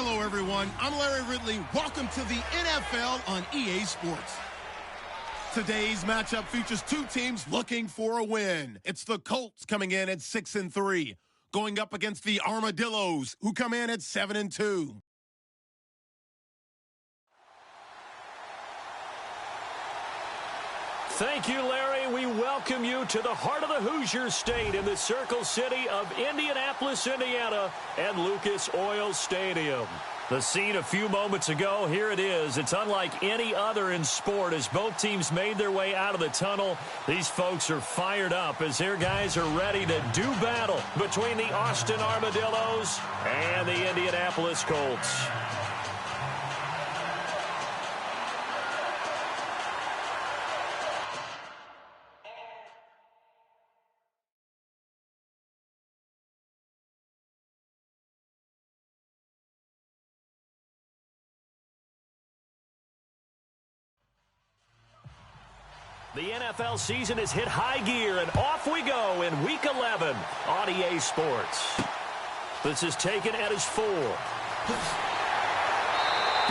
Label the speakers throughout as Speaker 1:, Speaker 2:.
Speaker 1: Hello, everyone. I'm Larry Ridley. Welcome to the NFL on EA Sports. Today's matchup features two teams looking for a win. It's the Colts coming in at 6-3, going up against the Armadillos, who come in at 7-2.
Speaker 2: Thank you, Larry. We welcome you to the heart of the Hoosier State in the Circle City of Indianapolis, Indiana, and Lucas Oil Stadium. The scene a few moments ago, here it is. It's unlike any other in sport as both teams made their way out of the tunnel. These folks are fired up as their guys are ready to do battle between the Austin Armadillos and the Indianapolis Colts. The NFL season has hit high gear, and off we go in Week 11 on EA Sports. This is taken at his 4.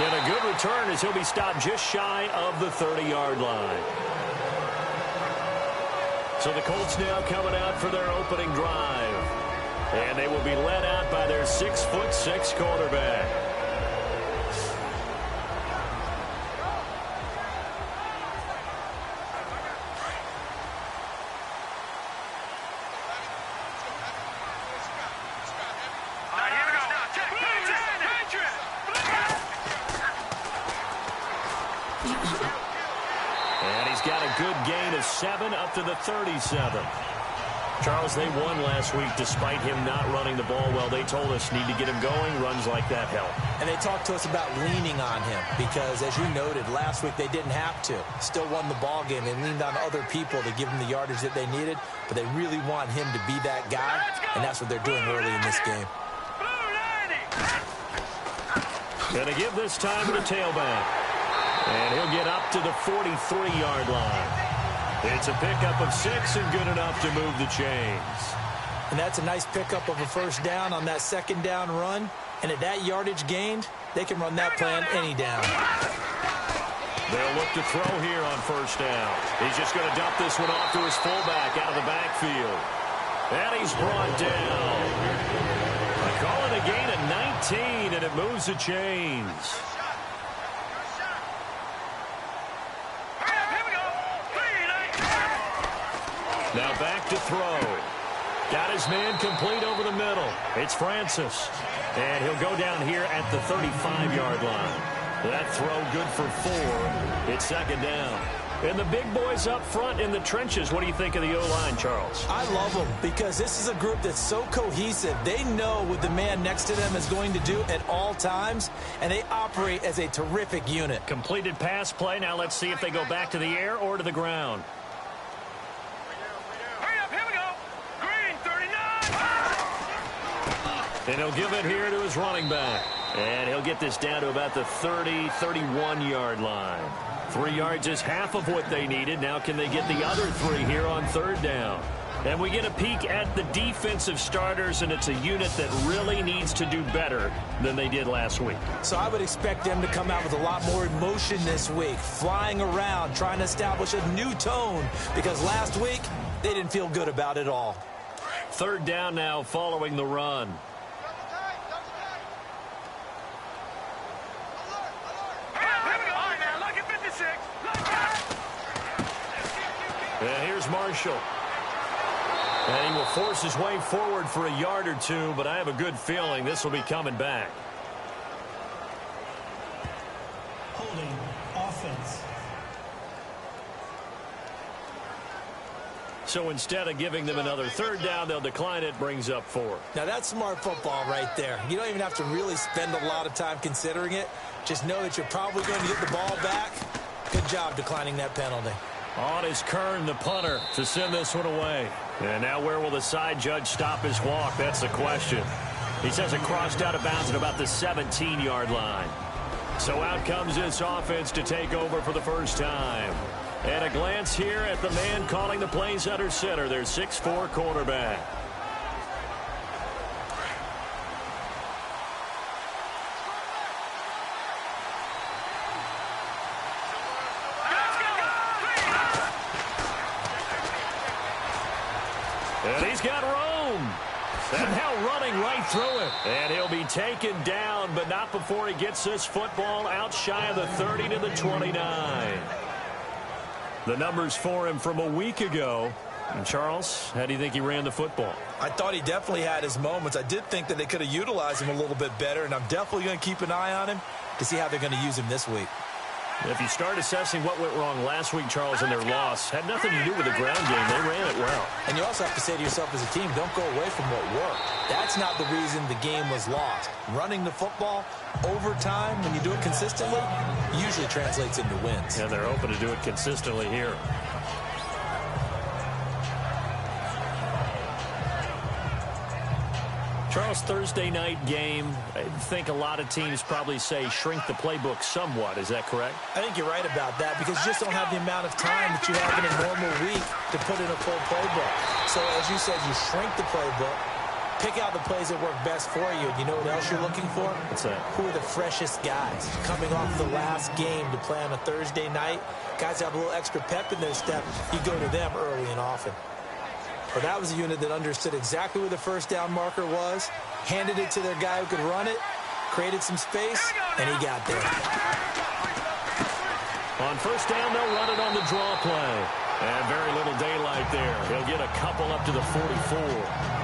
Speaker 2: And a good return as he'll be stopped just shy of the 30-yard line. So the Colts now coming out for their opening drive. And they will be led out by their 6'6" quarterback. And he's got a good gain of 7 up to the 37. Charles, they won last week despite him not running the ball well. They told us need to get him going. Runs like that help.
Speaker 3: And they talked to us about leaning on him because, as you noted, last week they didn't have to. Still won the ball game. They leaned on other people to give them the yardage that they needed, but they really want him to be that guy, and that's what they're doing early in this game.
Speaker 2: Going to give this time to the tailback. And he'll get up to the 43-yard line. It's a pickup of 6 and good enough to move the chains.
Speaker 3: And that's a nice pickup of a first down on that second down run. And at that yardage gained, they can run that play on any down.
Speaker 2: They'll look to throw here on first down. He's just going to dump this one off to his fullback out of the backfield. And he's brought down. I call it a gain of 19, and it moves the chains. Now back to throw. Got his man complete over the middle. It's Francis. And he'll go down here at the 35-yard line. That throw good for 4. It's second down. And the big boys up front in the trenches. What do you think of the O-line, Charles?
Speaker 3: I love them because this is a group that's so cohesive. They know what the man next to them is going to do at all times, and they operate as a terrific unit.
Speaker 2: Completed pass play. Now let's see if they go back to the air or to the ground. And he'll give it here to his running back. And he'll get this down to about the 30-31-yard line. 3 yards is half of what they needed. Now can they get the other 3 here on third down? And we get a peek at the defensive starters, and it's a unit that really needs to do better than they did last week.
Speaker 3: So I would expect them to come out with a lot more emotion this week, flying around, trying to establish a new tone, because last week they didn't feel good about it all.
Speaker 2: Third down now following the run. And here's Marshall. And he will force his way forward for a yard or 2, but I have a good feeling this will be coming back.
Speaker 4: Holding offense.
Speaker 2: So instead of giving them another third down, they'll decline it, brings up 4.
Speaker 3: Now that's smart football right there. You don't even have to really spend a lot of time considering it. Just know that you're probably going to get the ball back. Good job declining that penalty.
Speaker 2: On is Kern, the punter, to send this one away. And now where will the side judge stop his walk? That's the question. He says it crossed out of bounds at about the 17-yard line. So out comes this offense to take over for the first time. And a glance here at the man calling the plays under center, their 6'4" quarterback. And he's got room. And now running right through it. And he'll be taken down, but not before he gets this football out shy of the 30 to the 29. The numbers for him from a week ago. And Charles, how do you think he ran the football?
Speaker 3: I thought he definitely had his moments. I did think that they could have utilized him a little bit better, and I'm definitely going to keep an eye on him to see how they're going to use him this week.
Speaker 2: If you start assessing what went wrong last week, Charles, in their loss, had nothing to do with the ground game. They ran it well.
Speaker 3: And you also have to say to yourself as a team, don't go away from what worked. That's not the reason the game was lost. Running the football over time, when you do it consistently, usually translates into wins.
Speaker 2: And they're hoping to do it consistently here. Charles, Thursday night game, I think a lot of teams probably say shrink the playbook somewhat. Is that correct?
Speaker 3: I think you're right about that because you just don't have the amount of time that you have in a normal week to put in a full playbook. So as you said, you shrink the playbook, pick out the plays that work best for you. And you know what else you're looking for?
Speaker 2: What's that? Who
Speaker 3: are the freshest guys coming off the last game to play on a Thursday night? Guys have a little extra pep in their step. You go to them early and often. Well, that was a unit that understood exactly where the first down marker was, handed it to their guy who could run it, created some space, and he got there.
Speaker 2: On first down, they'll run it on the draw play. And very little daylight there. He'll get a couple up to the 44.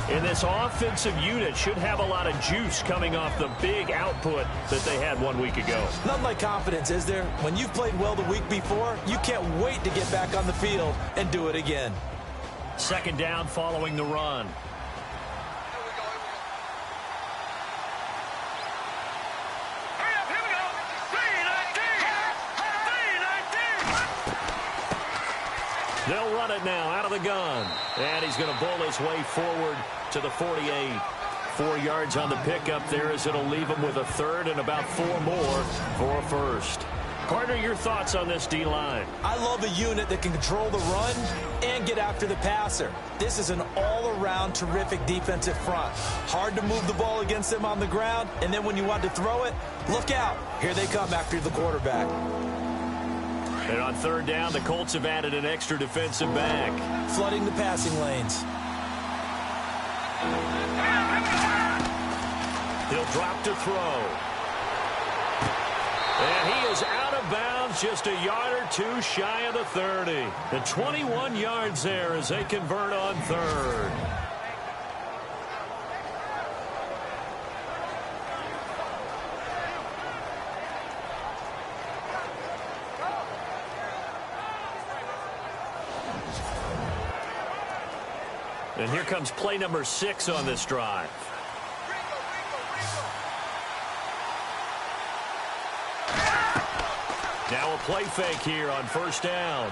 Speaker 2: And this offensive unit should have a lot of juice coming off the big output that they had 1 week ago.
Speaker 3: Nothing like confidence, is there? When you've played well the week before, you can't wait to get back on the field and do it again.
Speaker 2: Second down following the run. They'll run it now out of the gun. And he's going to bull his way forward to the 48. 4 yards on the pickup there as it'll leave him with a third and about 4 more for a first. Partner, your thoughts on this D-line?
Speaker 3: I love a unit that can control the run and get after the passer. This is an all-around terrific defensive front. Hard to move the ball against them on the ground, and then when you want to throw it, look out. Here they come after the quarterback.
Speaker 2: And on third down, the Colts have added an extra defensive back.
Speaker 3: Flooding the passing lanes.
Speaker 2: He'll drop to throw. And he is out of bounds just a yard or two shy of the 30. The 21 yards there as they convert on third. And here comes play number 6 on this drive. Now a play fake here on first down.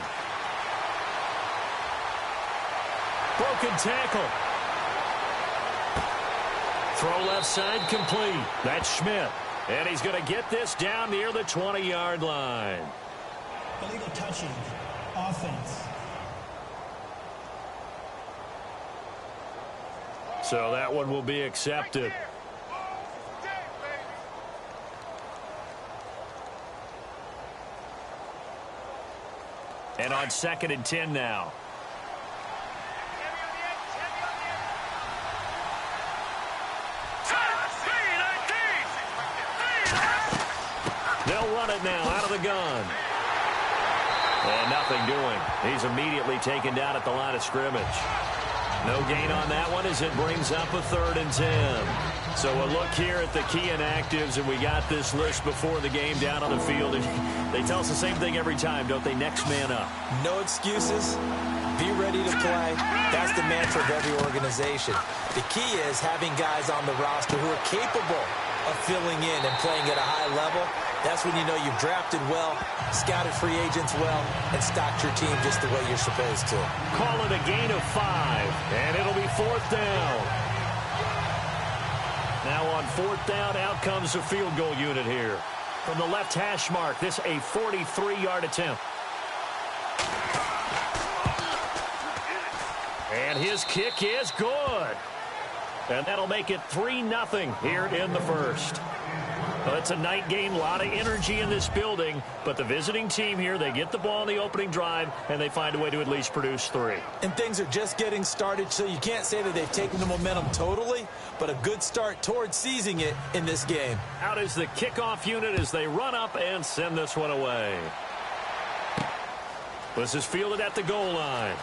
Speaker 2: Broken tackle. Throw left side complete. That's Schmidt. And he's going to get this down near the 20-yard line.
Speaker 4: Illegal touching. Offense.
Speaker 2: So that one will be accepted. And on 2nd and 10 now. They'll run it now out of the gun. And nothing doing. He's immediately taken down at the line of scrimmage. No gain on that one as it brings up a 3rd and 10. So a look here at the key inactives, and we got this list before the game down on the field. And they tell us the same thing every time, don't they? Next man up.
Speaker 3: No excuses. Be ready to play. That's the mantra of every organization. The key is having guys on the roster who are capable of filling in and playing at a high level. That's when you know you've drafted well, scouted free agents well, and stocked your team just the way you're supposed to.
Speaker 2: Call it a gain of 5, and it'll be 4th down. Now on 4th down, out comes the field goal unit here. From the left hash mark, this a 43-yard attempt. And his kick is good. And that'll make it 3-0 here in the first. Well, it's a night game, a lot of energy in this building, but the visiting team here, they get the ball in the opening drive, and they find a way to at least produce 3.
Speaker 3: And things are just getting started, so you can't say that they've taken the momentum totally, but a good start towards seizing it in this game.
Speaker 2: Out is the kickoff unit as they run up and send this one away. This is fielded at the goal line.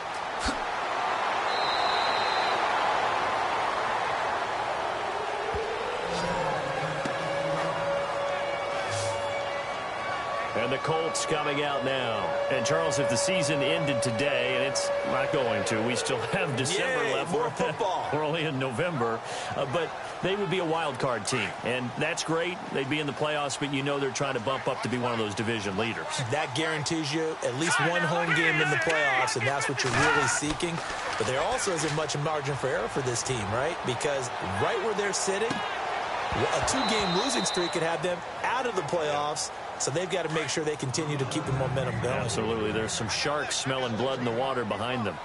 Speaker 2: And the Colts coming out now. And, Charles, if the season ended today, and it's not going to, we still have December left.
Speaker 3: More football.
Speaker 2: We're only in November. But they would be a wild card team. And that's great. They'd be in the playoffs, but you know they're trying to bump up to be one of those division leaders.
Speaker 3: That guarantees you at least one home game in the playoffs, and that's what you're really seeking. But there also isn't much margin for error for this team, right? Because right where they're sitting, a 2-game losing streak could have them out of the playoffs. So they've got to make sure they continue to keep the momentum going.
Speaker 2: Absolutely. There's some sharks smelling blood in the water behind them.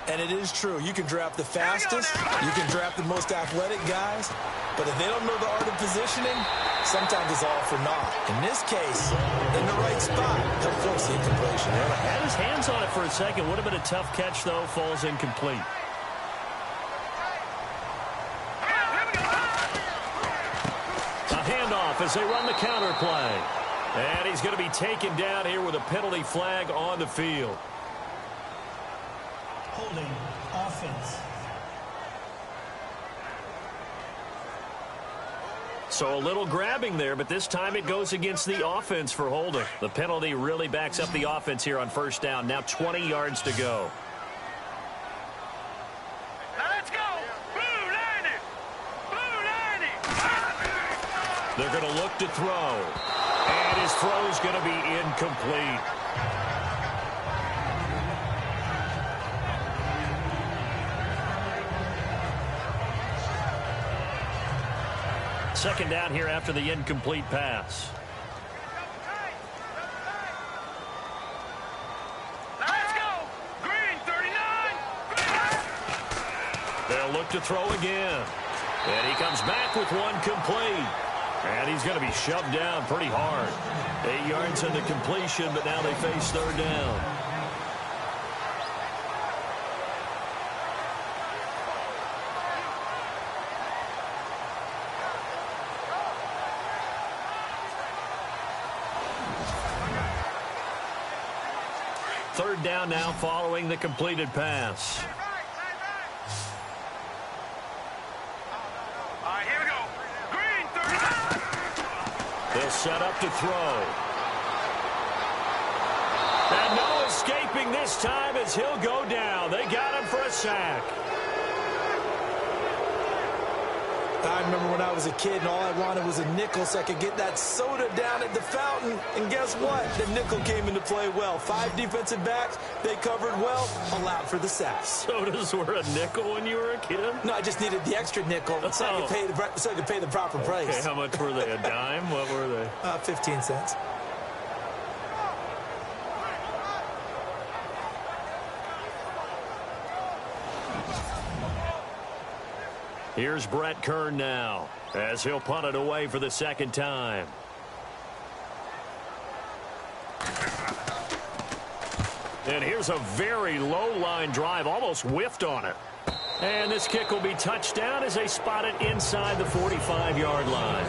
Speaker 3: And it is true. You can draft the fastest. You can draft the most athletic guys. But if they don't know the art of positioning, sometimes it's all for naught. In this case, in the right spot, he'll force the incompletion.
Speaker 2: Had his hands on it for a second. Would have been a tough catch, though. Falls incomplete. A handoff as they run the counter play. And he's going to be taken down here with a penalty flag on the field.
Speaker 4: Holding offense.
Speaker 2: So a little grabbing there, but this time it goes against the offense for holding. The penalty really backs up the offense here on first down. Now 20 yards to go.
Speaker 5: Let's go! Blue 90! Blue 90!
Speaker 2: They're going to look to throw. And his throw's going to be incomplete. Second down here after the incomplete pass.
Speaker 5: Let's go! Green 39!
Speaker 2: They'll look to throw again. And he comes back with one complete. And he's going to be shoved down pretty hard. 8 yards in the completion, but now they face third down. Third down now following the completed pass.
Speaker 5: All right, here we go. Green 39!
Speaker 2: They'll set up to throw. And no escaping this time as he'll go down. They got him for a sack.
Speaker 3: I remember when I was a kid and all I wanted was a nickel so I could get that soda down at the fountain. And guess what? The nickel came into play well. 5 defensive backs, they covered well, allowed for the sacks.
Speaker 2: Sodas were a nickel when you were a kid?
Speaker 3: No, I just needed the extra nickel so I could pay the proper price.
Speaker 2: Okay, how much were they? A dime? What were they?
Speaker 3: 15 cents.
Speaker 2: Here's Brett Kern now as he'll punt it away for the second time. And here's a very low line drive, almost whiffed on it. And this kick will be touched down as they spot it inside the 45-yard line.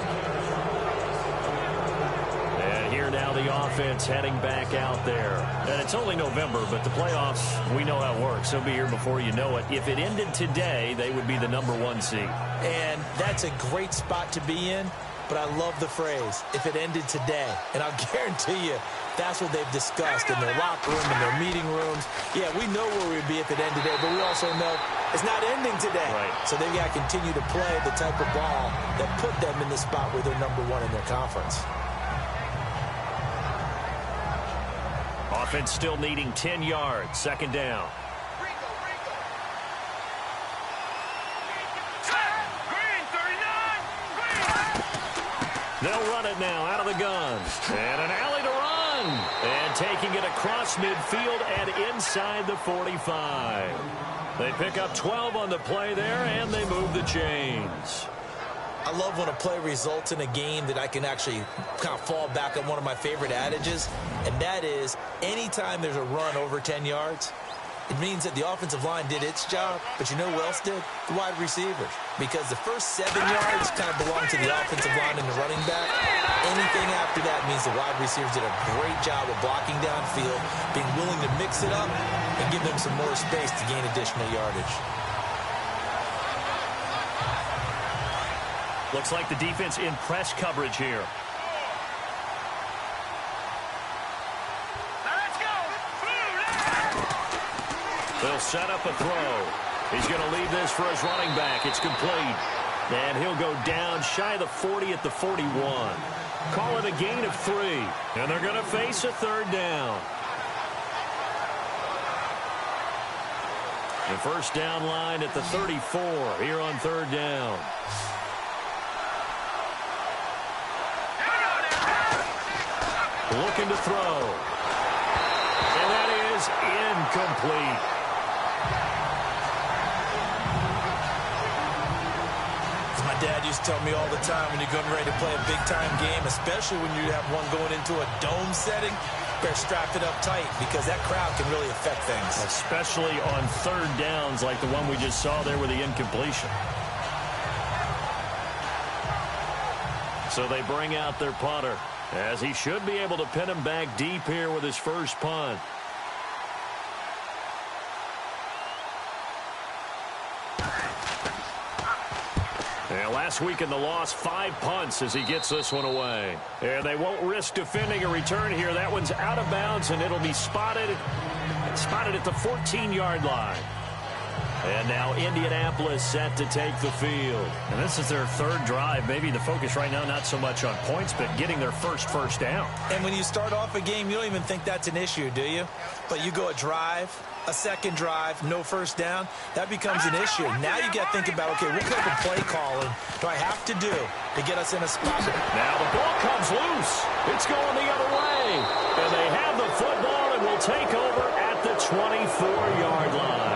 Speaker 2: And here now the offense heading back out there. And it's only November, but the playoffs, we know how it works. They'll be here before you know it. If it ended today, they would be the #1 seed.
Speaker 3: And that's a great spot to be in, but I love the phrase, if it ended today. And I'll guarantee you, that's what they've discussed in their locker room, in their meeting rooms. Yeah, we know where we'd be if it ended today, but we also know it's not ending today.
Speaker 2: Right.
Speaker 3: So they've got to continue to play the type of ball that put them in the spot where they're #1 in their conference.
Speaker 2: Offense still needing 10 yards. Second down.
Speaker 5: Green 39! Green!
Speaker 2: They'll run it now out of the gun. And an alley to run. And taking it across midfield and inside the 45. They pick up 12 on the play there, and they move the chains.
Speaker 3: I love when a play results in a game that I can actually kind of fall back on one of my favorite adages, and that is anytime there's a run over 10 yards, it means that the offensive line did its job, but you know who else did? The wide receivers. Because the first 7 yards kind of belong to the offensive line and the running back. Anything after that means the wide receivers did a great job of blocking downfield, being willing to mix it up, and give them some more space to gain additional yardage.
Speaker 2: Looks like the defense in press coverage here.
Speaker 5: Let's go.
Speaker 2: They'll set up a throw. He's going to leave this for his running back. It's complete. And he'll go down shy of the 40 at the 41. Call it a gain of 3. And they're going to face a third down. The first down line at the 34 here on third down. Looking to throw. And that is incomplete.
Speaker 3: As my dad used to tell me all the time, when you're getting ready to play a big-time game, especially when you have one going into a dome setting, better strap it up tight because that crowd can really affect things.
Speaker 2: Especially on third downs like the one we just saw there with the incompletion. So they bring out their punter, as he should be able to pin him back deep here with his first punt. And last week in the loss, 5 punts as he gets this one away. And they won't risk defending a return here. That one's out of bounds, and it'll be spotted at the 14-yard line. And now Indianapolis set to take the field. And this is their third drive. Maybe the focus right now not so much on points, but getting their first down.
Speaker 3: And when you start off a game, you don't even think that's an issue, do you? But you go a drive, a second drive, no first down, that becomes an issue. Now you got to think about, okay, what kind of play calling do I have to do to get us in a spot?
Speaker 2: Now the ball comes loose. It's going the other way. And they have the football and will take over at the 24-yard line.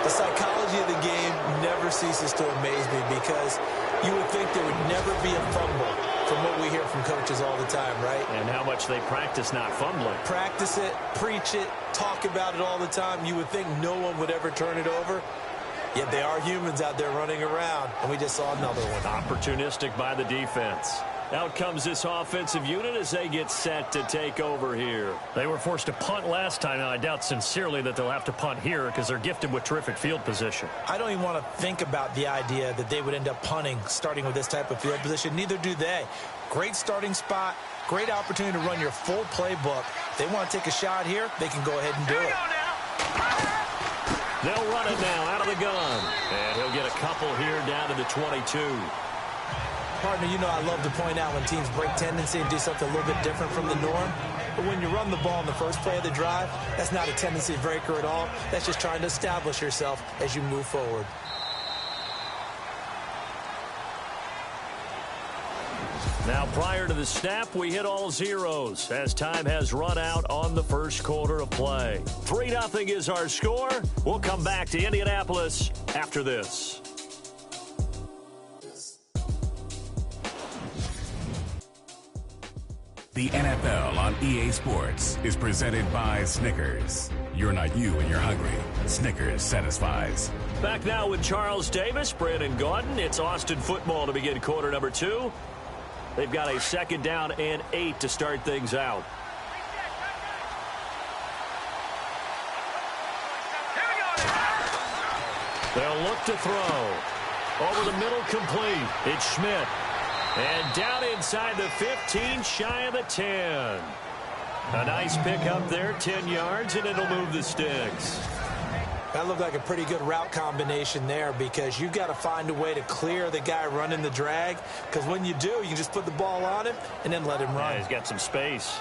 Speaker 3: The psychology of the game never ceases to amaze me because you would think there would never be a fumble from what we hear from coaches all the time, right?
Speaker 2: And how much they practice not fumbling.
Speaker 3: Practice it, preach it, talk about it all the time. You would think no one would ever turn it over. Yet they are humans out there running around, and we just saw another one.
Speaker 2: Opportunistic by the defense. Out comes this offensive unit as they get set to take over here. They were forced to punt last time. Now, I doubt sincerely that they'll have to punt here because they're gifted with terrific field position.
Speaker 3: I don't even want to think about the idea that they would end up punting starting with this type of field position. Neither do they. Great starting spot, great opportunity to run your full playbook. They want to take a shot here, they can go ahead and do it.
Speaker 2: They'll run it now out of the gun. And he'll get a couple here down to the 22.
Speaker 3: Partner, you know I love to point out when teams break tendency and do something a little bit different from the norm. But when you run the ball in the first play of the drive, that's not a tendency breaker at all. That's just trying to establish yourself as you move forward.
Speaker 2: Now, prior to the snap, we hit all zeros as time has run out on the first quarter of play. 3-0 is our score. We'll come back to Indianapolis after this.
Speaker 6: The NFL on EA Sports is presented by Snickers. You're not you when you're hungry. Snickers satisfies.
Speaker 2: Back now with Charles Davis, Brandon Gaudin. It's Austin football to begin quarter number 2. They've got a second down and 8 to start things out. They'll look to throw. Over the middle, complete. It's Schmidt. And down inside the 15, shy of the 10. A nice pickup there, 10 yards, and it'll move the sticks.
Speaker 3: That looked like a pretty good route combination there because you've got to find a way to clear the guy running the drag, because when you do, you can just put the ball on him and then let him run.
Speaker 2: Yeah, he's got some space.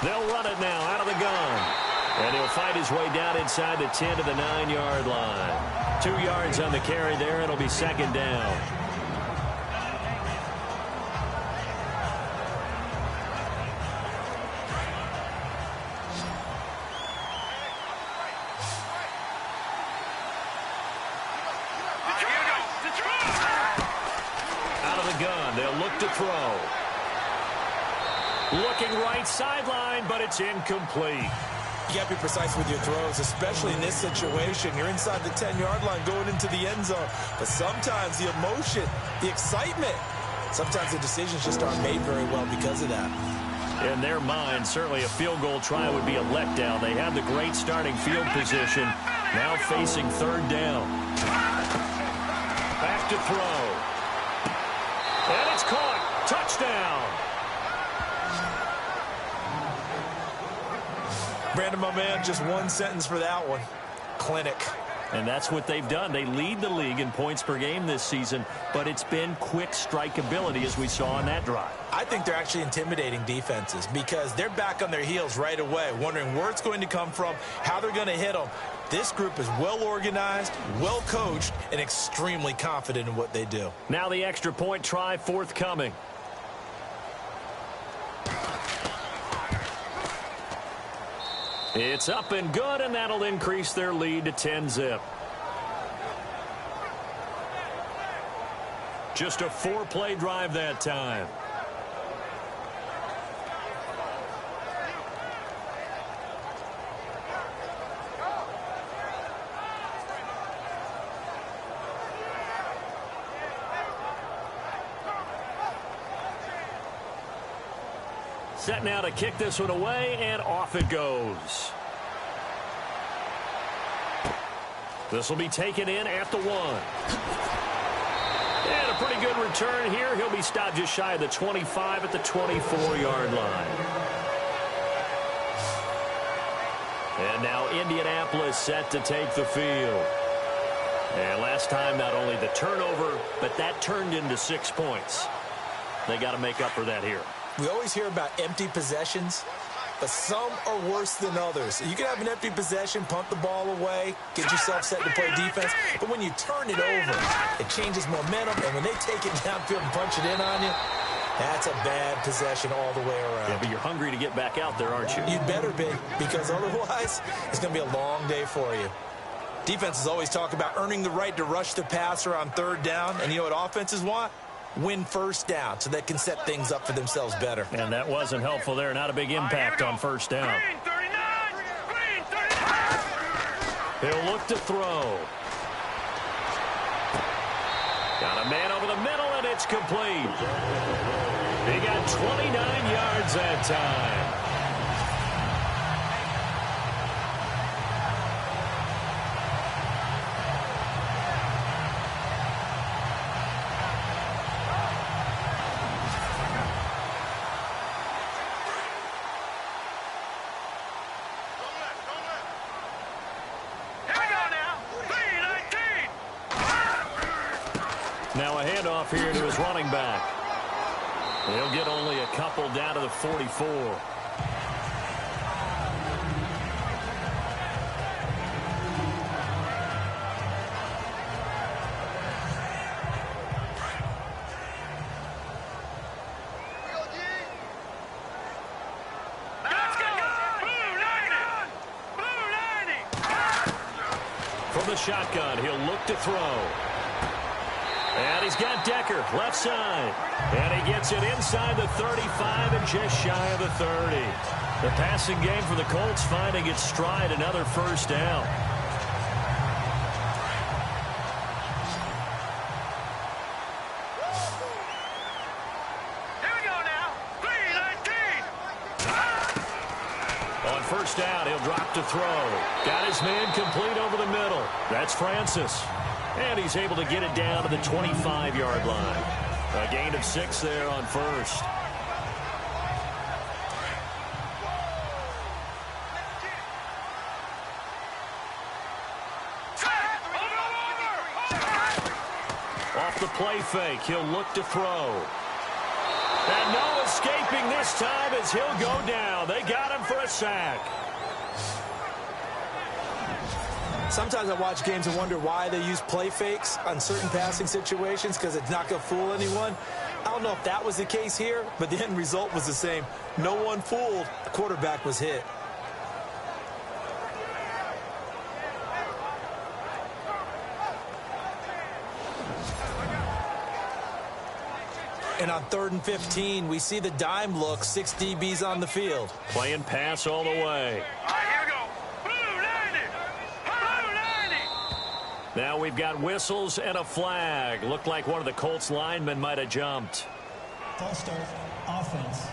Speaker 2: They'll run it now out of the gun. And he'll fight his way down inside the 10 to the 9-yard line. 2 yards on the carry there. It'll be second down. Out of the gun, they'll look to throw. Looking right sideline, but it's incomplete.
Speaker 3: You got to be precise with your throws, especially in this situation. You're inside the 10-yard line going into the end zone. But sometimes the emotion, the excitement, sometimes the decisions just aren't made very well because of that.
Speaker 2: In their mind, certainly a field goal try would be a letdown. They had the great starting field position, now facing third down. Back to throw. And it's caught. Touchdown.
Speaker 3: Brandon, my man, just one sentence for that one. Clinic.
Speaker 2: And that's what they've done. They lead the league in points per game this season, but it's been quick strike ability as we saw on that drive.
Speaker 3: I think they're actually intimidating defenses because they're back on their heels right away, wondering where it's going to come from, how they're going to hit them. This group is well organized, well coached, and extremely confident in what they do.
Speaker 2: Now the extra point try forthcoming. It's up and good, and that'll increase their lead to 10-zip. Just a 4-play drive that time. Set now to kick this one away, and off it goes. This will be taken in at the 1. And a pretty good return here. He'll be stopped just shy of the 25 at the 24-yard line. And now Indianapolis set to take the field. And last time, not only the turnover, but that turned into 6 points. They got to make up for that here.
Speaker 3: We always hear about empty possessions, but some are worse than others. You can have an empty possession, punt the ball away, get yourself set to play defense, but when you turn it over, it changes momentum, and when they take it downfield and punch it in on you, that's a bad possession all the way around.
Speaker 2: Yeah, but you're hungry to get back out there, aren't you?
Speaker 3: You'd better be, because otherwise, it's going to be a long day for you. Defenses always talk about earning the right to rush the passer on third down, and you know what offenses want? Win first down so they can set things up for themselves better.
Speaker 2: And that wasn't helpful there. Not a big impact on first down.
Speaker 5: Green 39! Green 39!
Speaker 2: He'll look to throw. Got a man over the middle, and it's complete. He got 29 yards that time. Now a handoff here to his running back. He'll get only a couple down to the 44.
Speaker 5: Let's go! Blue 90! Blue 90!
Speaker 2: From the shotgun, he'll look to throw. And he's got Decker, left side. And he gets it inside the 35 and just shy of the 30. The passing game for the Colts finding its stride, another first down.
Speaker 5: Here we go now! 319!
Speaker 2: On first down, he'll drop to throw. Got his man complete over the middle. That's Francis. And he's able to get it down to the 25-yard line. A gain of 6 there on first. Off the play fake, he'll look to throw. And no escaping this time as he'll go down. They got him for a sack.
Speaker 3: Sometimes I watch games and wonder why they use play fakes on certain passing situations because it's not going to fool anyone. I don't know if that was the case here, but the end result was the same. No one fooled. The quarterback was hit. And on 3rd and 15, we see the dime look, 6 DBs on the field.
Speaker 2: Playing pass all the way.
Speaker 5: All right, here we go. Blue 90. Blue 90.
Speaker 2: Now we've got whistles and a flag. Looked like one of the Colts linemen might have jumped.
Speaker 4: False start, offense.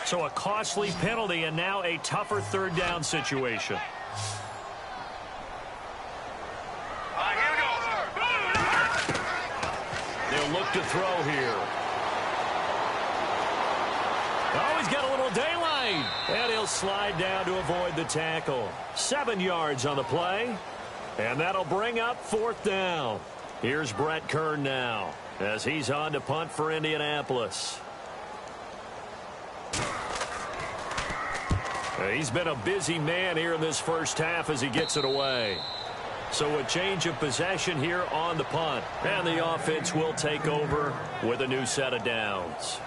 Speaker 2: So a costly penalty and now a tougher 3rd down situation. They'll look to throw here. Oh, he's got a little daylight. And he'll slide down to avoid the tackle. 7 yards on the play. And that'll bring up 4th down. Here's Brett Kern now as he's on to punt for Indianapolis. He's been a busy man here in this first half as he gets it away. So a change of possession here on the punt. And the offense will take over with a new set of downs.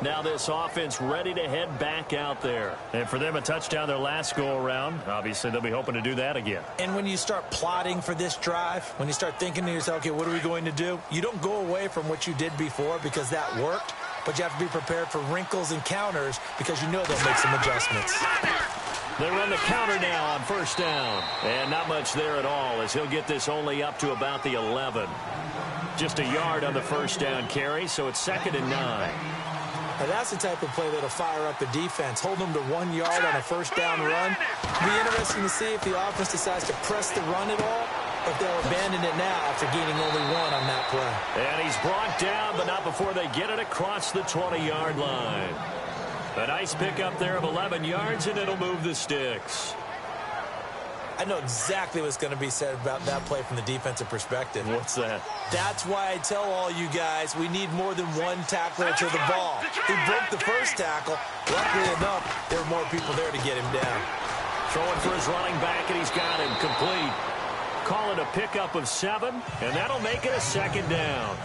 Speaker 2: Now this offense ready to head back out there. And for them, a touchdown their last go-around. Obviously, they'll be hoping to do that again.
Speaker 3: And when you start plotting for this drive, when you start thinking to yourself, okay, what are we going to do? You don't go away from what you did before because that worked. But you have to be prepared for wrinkles and counters because you know they'll make some adjustments.
Speaker 2: They run the counter now on 1st down. And not much there at all as he'll get this only up to about the 11. Just a yard on the 1st down carry, so it's 2nd and 9.
Speaker 3: Now that's the type of play that'll fire up the defense. Hold them to 1 yard on a 1st down run. It'll be interesting to see if the offense decides to press the run at all, or if they'll abandon it now after gaining only 1 on that play.
Speaker 2: And he's brought down, but not before they get it across the 20-yard line. A nice pickup there of 11 yards, and it'll move the sticks.
Speaker 3: I know exactly what's going to be said about that play from the defensive perspective.
Speaker 2: What's that?
Speaker 3: That's why I tell all you guys we need more than one tackler to the ball. He broke the first tackle. Luckily enough, there were more people there to get him down.
Speaker 2: Throwing for his running back, and he's got him complete. Call it a pickup of 7, and that'll make it a 2nd down.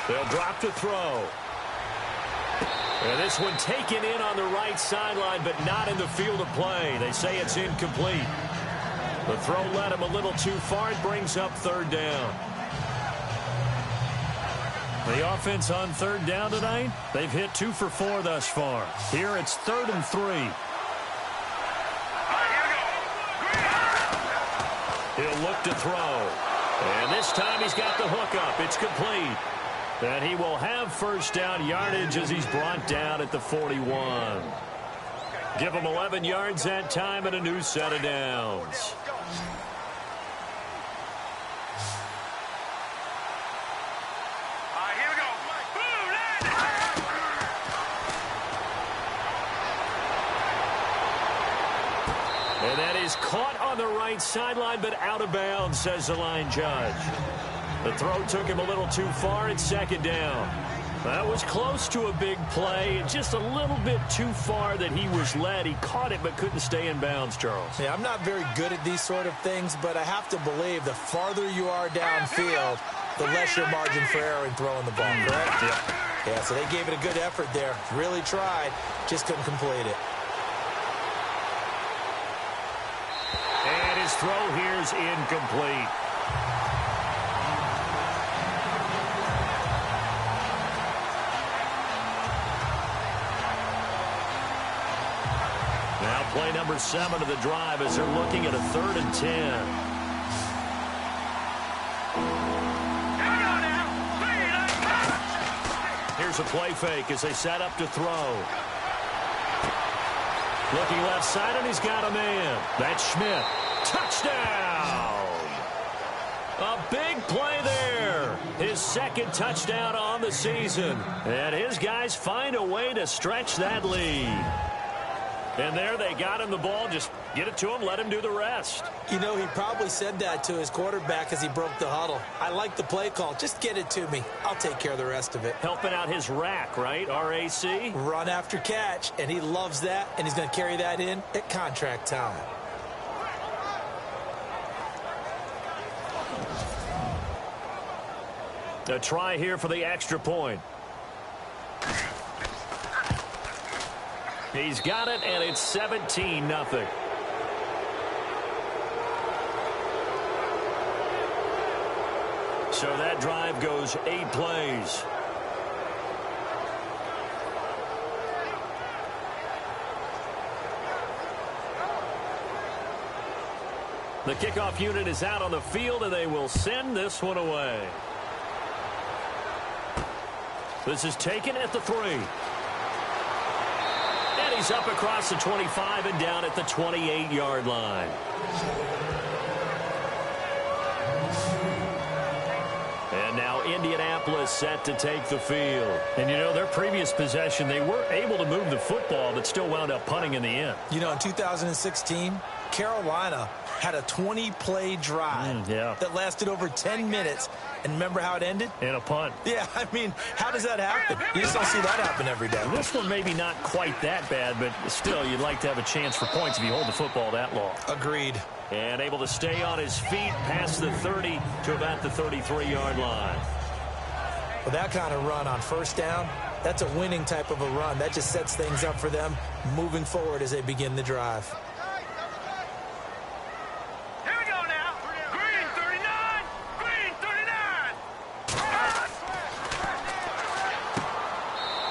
Speaker 2: They'll drop to throw. And this one taken in on the right sideline, but not in the field of play. They say it's incomplete. The throw led him a little too far. It brings up 3rd down. The offense on 3rd down tonight, they've hit 2 for 4 thus far. Here it's 3rd and 3. He'll look to throw. And this time he's got the hook up. It's complete. And he will have 1st down yardage as he's brought down at the 41. Give him 11 yards that time and a new set of downs.
Speaker 5: Here we go.
Speaker 2: And that is caught on the right sideline, but out of bounds, says the line judge. The throw took him a little too far. It's 2nd down. That was close to a big play. Just a little bit too far that he was led. He caught it but couldn't stay in bounds, Charles.
Speaker 3: Yeah, I'm not very good at these sort of things, but I have to believe the farther you are downfield, the less your margin for error in throwing the ball, correct? Yeah, so they gave it a good effort there. Really tried. Just couldn't complete it.
Speaker 2: And his throw here is incomplete. Now play number 7 of the drive as they're looking at a 3rd and 10. Here's a play fake as they set up to throw. Looking left side, and he's got a man. That's Schmidt. Touchdown! A big play there. His his second touchdown on the season. And his guys find a way to stretch that lead. And there they got him the ball. Just get it to him, let him do the rest.
Speaker 3: You know, he probably said that to his quarterback as he broke the huddle. I like the play call. Just get it to me. I'll take care of the rest of it.
Speaker 2: Helping out his rack, right? R-A-C?
Speaker 3: Run after catch, and he loves that, and he's going to carry that in at contract time.
Speaker 2: A try here for the extra point. He's got it, and it's 17-0. So that drive goes 8 plays. The kickoff unit is out on the field, and they will send this one away. This is taken at the 3. And he's up across the 25 and down at the 28-yard line. And now Indianapolis set to take the field. And, you know, their previous possession, they were able to move the football, but still wound up punting in the end.
Speaker 3: You know, in 2016, Carolina had a 20-play drive that lasted over 10 minutes. And remember how it ended?
Speaker 2: In a punt.
Speaker 3: Yeah, I mean, how does that happen? You just don't see that happen every day.
Speaker 2: This one maybe not quite that bad, but still, you'd like to have a chance for points if you hold the football that long.
Speaker 3: Agreed.
Speaker 2: And able to stay on his feet past the 30 to about the 33-yard line.
Speaker 3: With that kind of run on first down, that's a winning type of a run. That just sets things up for them moving forward as they begin the drive.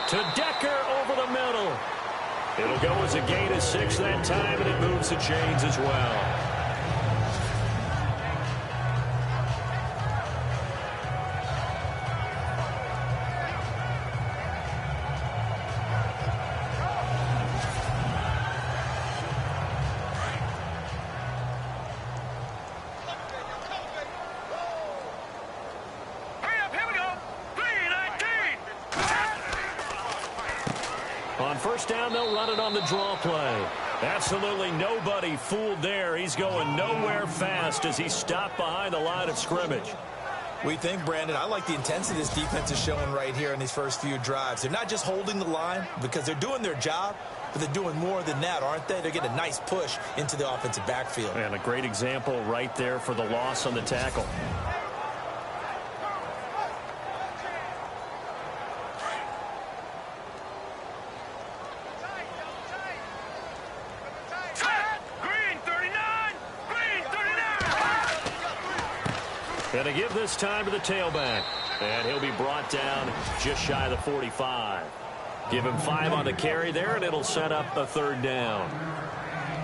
Speaker 2: To Decker over the middle. It'll go as a gain of 6 that time, and it moves the chains as well. On first down, they'll run it on the draw play. Absolutely nobody fooled there. He's going nowhere fast as he stopped behind the line of scrimmage.
Speaker 3: We think, Brandon, I like the intensity this defense is showing right here in these first few drives. They're not just holding the line because they're doing their job, but they're doing more than that, aren't they? They're getting a nice push into the offensive backfield.
Speaker 2: And a great example right there for the loss on the tackle. And to give this time to the tailback. And he'll be brought down just shy of the 45. Give him 5 on the carry there, and it'll set up a third down.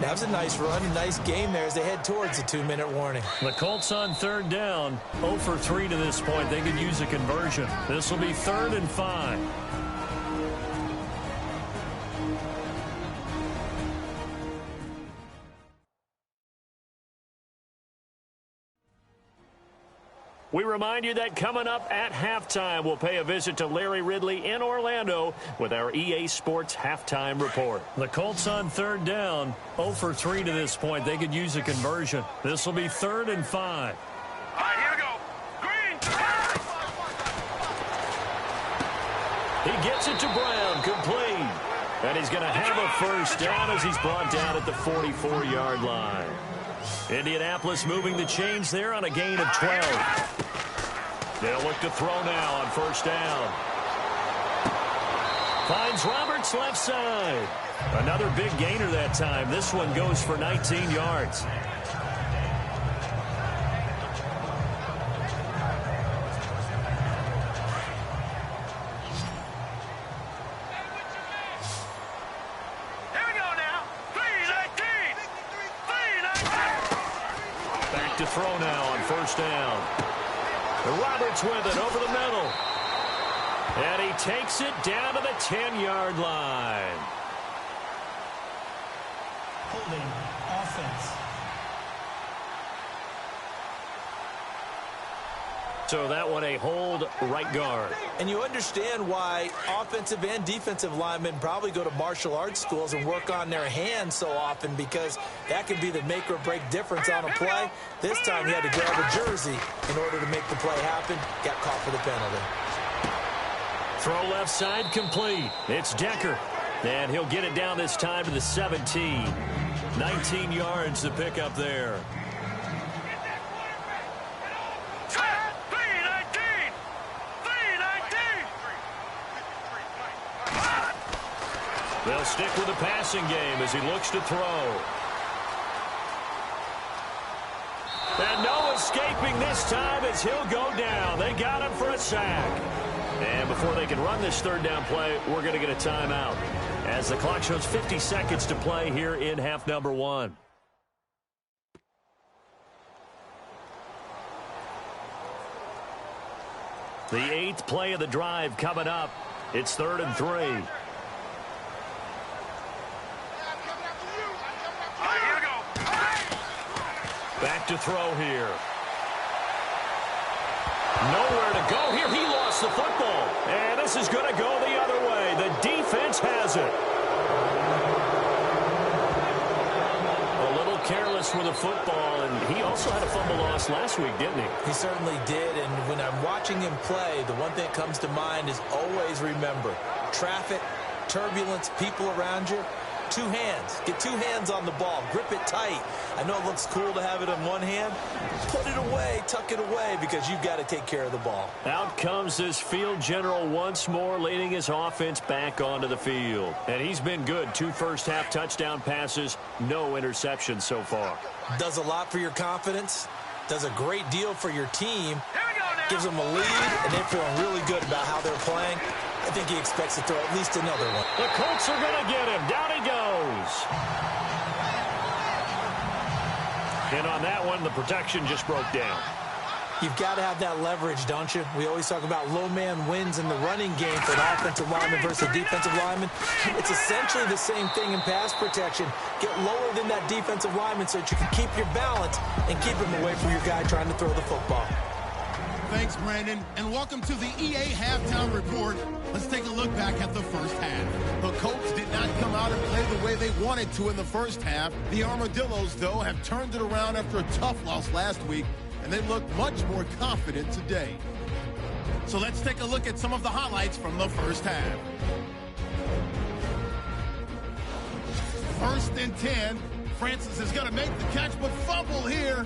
Speaker 3: That was a nice run, a nice game there as they head towards the 2-minute warning.
Speaker 2: The Colts on third down, 0 for 3 to this point. They could use a conversion. This will be 3rd and 5. We remind you that coming up at halftime, we'll pay a visit to Larry Ridley in Orlando with our EA Sports Halftime Report. The Colts on third down, 0 for 3 to this point. They could use a conversion. This will be 3rd and 5.
Speaker 5: All right, here we go. Green.
Speaker 2: He gets it to Brown, complete. And he's going to have a first down as he's brought down at the 44-yard line. Indianapolis moving the chains there on a gain of 12. They'll look to throw now on first down. Finds Roberts left side. Another big gainer that time. This one goes for 19 yards. To throw now on first down. Roberts with it over the middle. And he takes it down to the 10-yard line.
Speaker 4: Holding offense.
Speaker 2: So that one a hold right guard.
Speaker 3: And you understand why offensive and defensive linemen probably go to martial arts schools and work on their hands so often, because that can be the make or break difference on a play. This time he had to grab a jersey in order to make the play happen. Got caught for the penalty.
Speaker 2: Throw left side complete. It's Decker. And he'll get it down this time to the 17. 19 yards to pick up there. They'll stick with the passing game as he looks to throw. And no escaping this time as he'll go down. They got him for a sack. And before they can run this third down play, we're going to get a timeout, as the clock shows 50 seconds to play here in half number 1. The 8th play of the drive coming up. It's 3rd and 3. Back to throw here. Nowhere to go here. He lost the football. And this is going to go the other way. The defense has it. A little careless with the football, and he also had a fumble loss last week, didn't he?
Speaker 3: He certainly did, and when I'm watching him play, the one thing that comes to mind is always remember, traffic, turbulence, people around you. 2 hands. Get 2 hands on the ball. Grip it tight. I know it looks cool to have it in one hand. Put it away. Tuck it away, because you've got to take care of the ball.
Speaker 2: Out comes this field general once more, leading his offense back onto the field. And he's been good. 2 first-half touchdown passes. No interceptions so far.
Speaker 3: Does a lot for your confidence. Does a great deal for your team. Gives them a lead, and they're feeling really good about how they're playing. I think he expects to throw at least another one.
Speaker 2: The Colts are going to get him. Down he goes. And on that one, the protection just broke down.
Speaker 3: You've got to have that leverage, don't you? We always talk about low man wins in the running game for an offensive lineman versus a defensive lineman. It's essentially the same thing in pass protection. Get lower than that defensive lineman so that you can keep your balance and keep him away from your guy trying to throw the football.
Speaker 1: Thanks, Brandon, and welcome to the EA Halftime Report. Let's take a look back at the first half. The Colts did not come out and play the way they wanted to in the first half. The Armadillos, though, have turned it around after a tough loss last week, and they look much more confident today. So let's take a look at some of the highlights from the first half. 1st and 10. Francis is going to make the catch, but fumble here.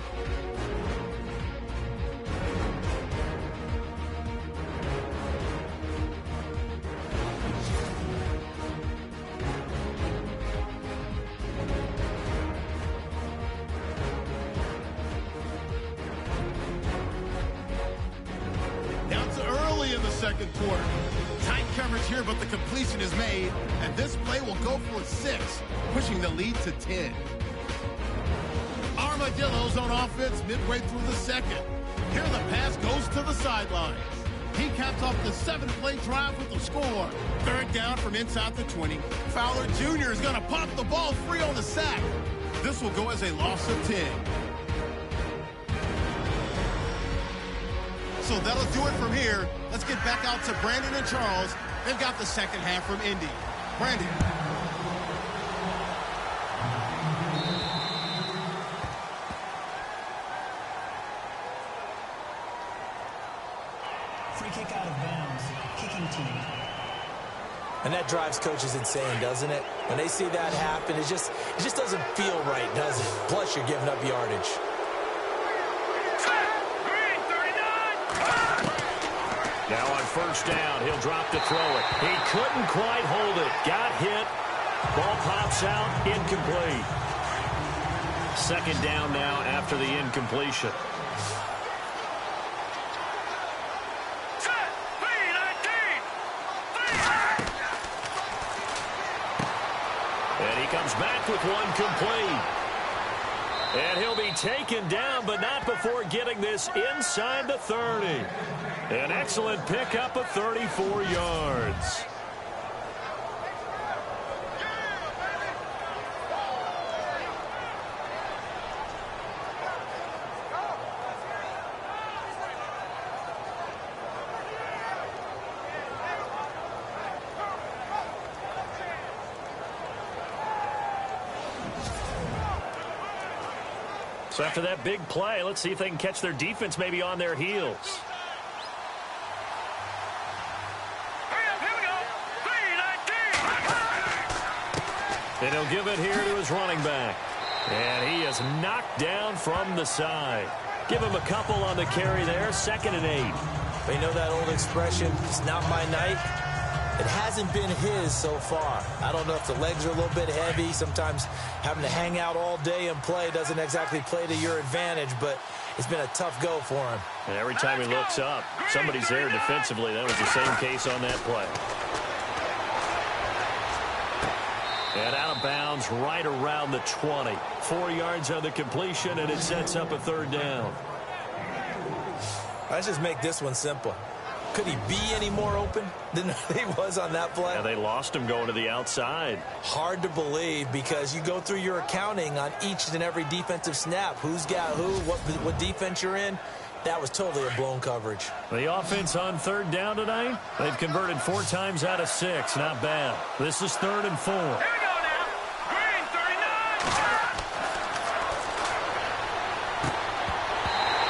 Speaker 1: Second quarter. Tight coverage here, but the completion is made, and this play will go for 6, pushing the lead to 10. Armadillos on offense midway through the second. Here the pass goes to the sidelines. He caps off the 7-play drive with the score. 3rd down from inside the 20. Fowler Jr. is going to pop the ball free on the sack. This will go as a loss of 10. So that'll do it from here. Let's get back out to Brandon and Charles. They've got the second half from Indy. Brandon.
Speaker 4: Free kick out of bounds. Kicking team.
Speaker 3: And that drives coaches insane, doesn't it? When they see that happen, it just doesn't feel right, does it? Plus, you're giving up yardage.
Speaker 2: Now on 1st down, he'll drop to throw it. He couldn't quite hold it. Got hit. Ball pops out. Incomplete. 2nd down now after the incompletion. And he comes back with one complete. And he'll be taken down, but not before getting this inside the 30. An excellent pickup of 34 yards. So after that big play, let's see if they can catch their defense maybe on their heels. And he'll give it here to his running back. And he is knocked down from the side. Give him a couple on the carry there, 2nd and 8.
Speaker 3: But you know that old expression, it's not my night? It hasn't been his so far. I don't know if the legs are a little bit heavy. Sometimes having to hang out all day and play doesn't exactly play to your advantage, but it's been a tough go for him.
Speaker 2: And every time he looks up, somebody's there defensively. That was the same case on that play. And out of bounds right around the 20. 4 yards on the completion, and it sets up a 3rd down.
Speaker 3: Let's just make this one simple. Could he be any more open than he was on that play?
Speaker 2: Yeah, they lost him going to the outside.
Speaker 3: Hard to believe because you go through your accounting on each and every defensive snap. Who's got who, what defense you're in. That was totally a blown coverage.
Speaker 2: The offense on 3rd down tonight, they've converted 4 times out of 6. Not bad. This is 3rd and 4.
Speaker 5: Here we go now. Green 39.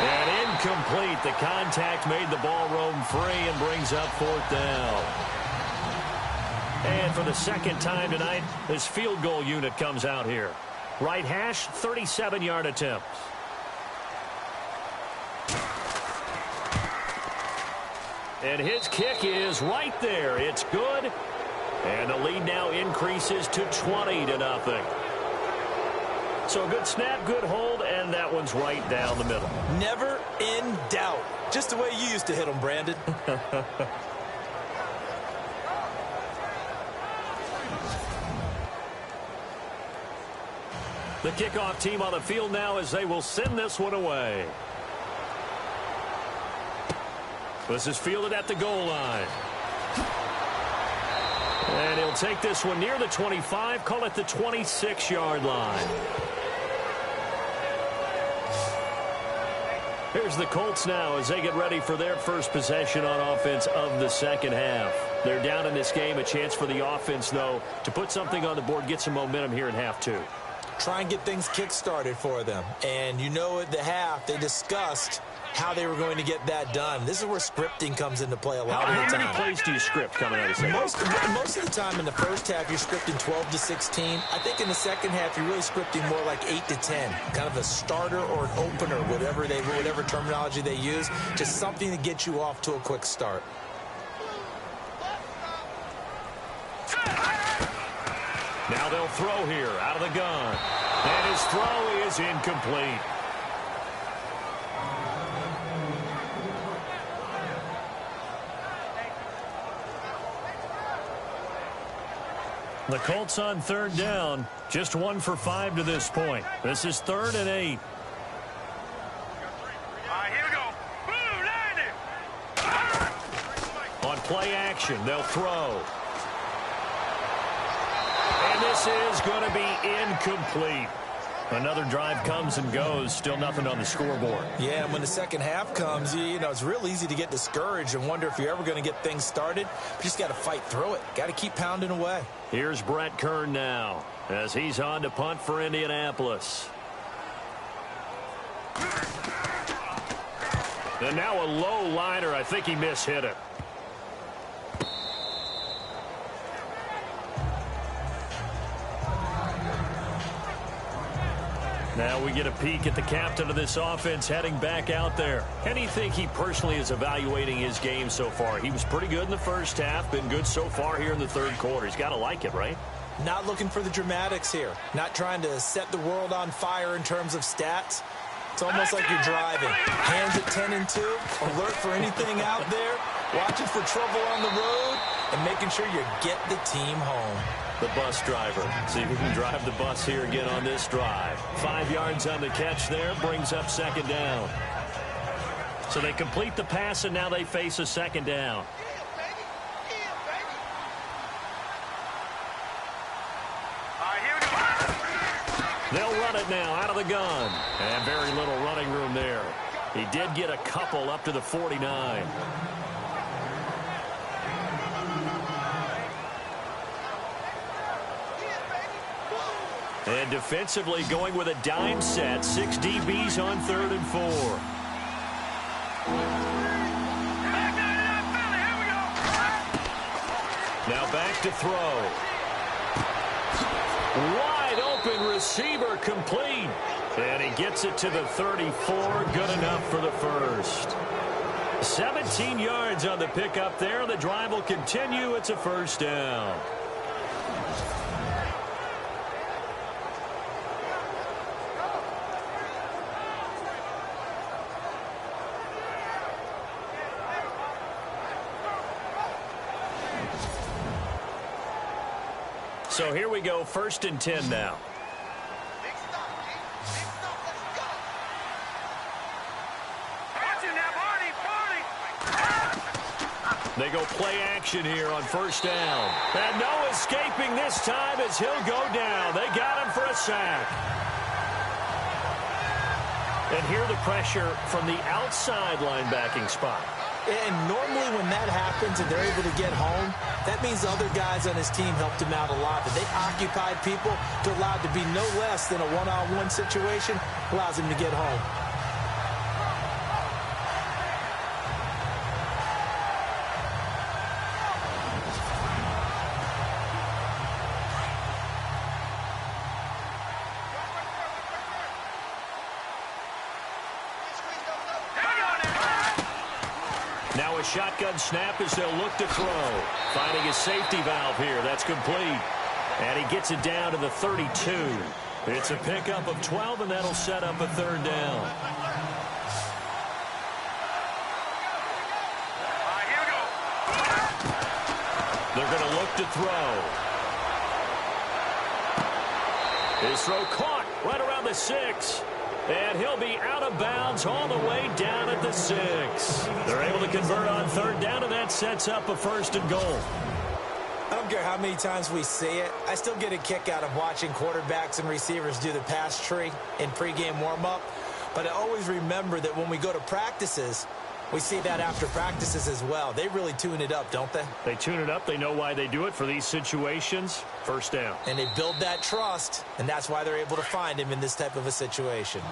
Speaker 2: And incomplete. The contact made the ball roam free and brings up 4th down. And for the 2nd time tonight, this field goal unit comes out here. Right hash, 37-yard attempt. And his kick is right there. It's good. And the lead now increases to 20-0. So a good snap, good hold, and that one's right down the middle.
Speaker 3: Never in doubt. Just the way you used to hit them, Brandon.
Speaker 2: The kickoff team on the field now as they will send this one away. This is fielded at the goal line. And he'll take this one near the 25, call it the 26-yard line. Here's the Colts now as they get ready for their first possession on offense of the 2nd half. They're down in this game, a chance for the offense, though, to put something on the board, get some momentum here in half 2.
Speaker 3: Try and get things kick-started for them. And you know at the half, they discussed how they were going to get that done. This is where scripting comes into play a lot of the time.
Speaker 2: How many plays do you script coming out of the second?
Speaker 3: Most of the time in the first half, you're scripting 12 to 16. I think in the second half, you're really scripting more like 8 to 10. Kind of a starter or an opener, whatever terminology they use. Just something to get you off to a quick start.
Speaker 2: Now they'll throw here out of the gun. And his throw is incomplete. The Colts on 3rd down, just 1 for 5 to this point. This is 3rd and 8.
Speaker 5: All right, here we go. Boom, landing.
Speaker 2: On play action, they'll throw. And this is going to be incomplete. Another drive comes and goes. Still nothing on the scoreboard.
Speaker 3: Yeah, and when the second half comes, you know, it's real easy to get discouraged and wonder if you're ever going to get things started. But you just got to fight through it. Got to keep pounding away.
Speaker 2: Here's Brett Kern now as he's on to punt for Indianapolis. And now a low liner. I think he mishit it. Now we get a peek at the captain of this offense heading back out there. How do you think he personally is evaluating his game so far? He was pretty good in the first half, been good so far here in the 3rd quarter. He's got to like it, right?
Speaker 3: Not looking for the dramatics here. Not trying to set the world on fire in terms of stats. It's almost like you're driving. Hands at 10 and 2, alert for anything out there, watching for trouble on the road, and making sure you get the team home.
Speaker 2: The bus driver. See if he can drive the bus here again on this drive. 5 yards on the catch there, brings up 2nd down. So they complete the pass, and now they face a 2nd down. They'll run it now out of the gun. And very little running room there. He did get a couple up to the 49. And defensively going with a dime set. 6 DBs on 3rd and 4. Now back to throw. Wide open receiver complete. And he gets it to the 34. Good enough for the first. 17 yards on the pickup there. The drive will continue. It's a first down. So here we go, 1st and 10 now. They go play action here on 1st down. And no escaping this time as he'll go down. They got him for a sack. And here the pressure from the outside linebacking spot.
Speaker 3: And normally when that happens and they're able to get home, that means other guys on his team helped him out a lot. That they occupied people to allow it to be no less than a one-on-one situation, allows him to get home.
Speaker 2: Now a shotgun snap as they'll look to throw. Finding a safety valve here. That's complete. And he gets it down to the 32. It's a pickup of 12, and that'll set up a 3rd down. They're going to look to throw. His throw caught right around the 6. And he'll be out of bounds all the way down at the 6. They're able to convert on 3rd down, and that sets up a 1st and goal.
Speaker 3: I don't care how many times we see it. I still get a kick out of watching quarterbacks and receivers do the pass tree in pregame warm-up. But I always remember that when we go to practices, we see that after practices as well. They really tune it up, don't they?
Speaker 2: They tune it up. They know why they do it for these situations. 1st down.
Speaker 3: And they build that trust, and that's why they're able to find him in this type of a situation.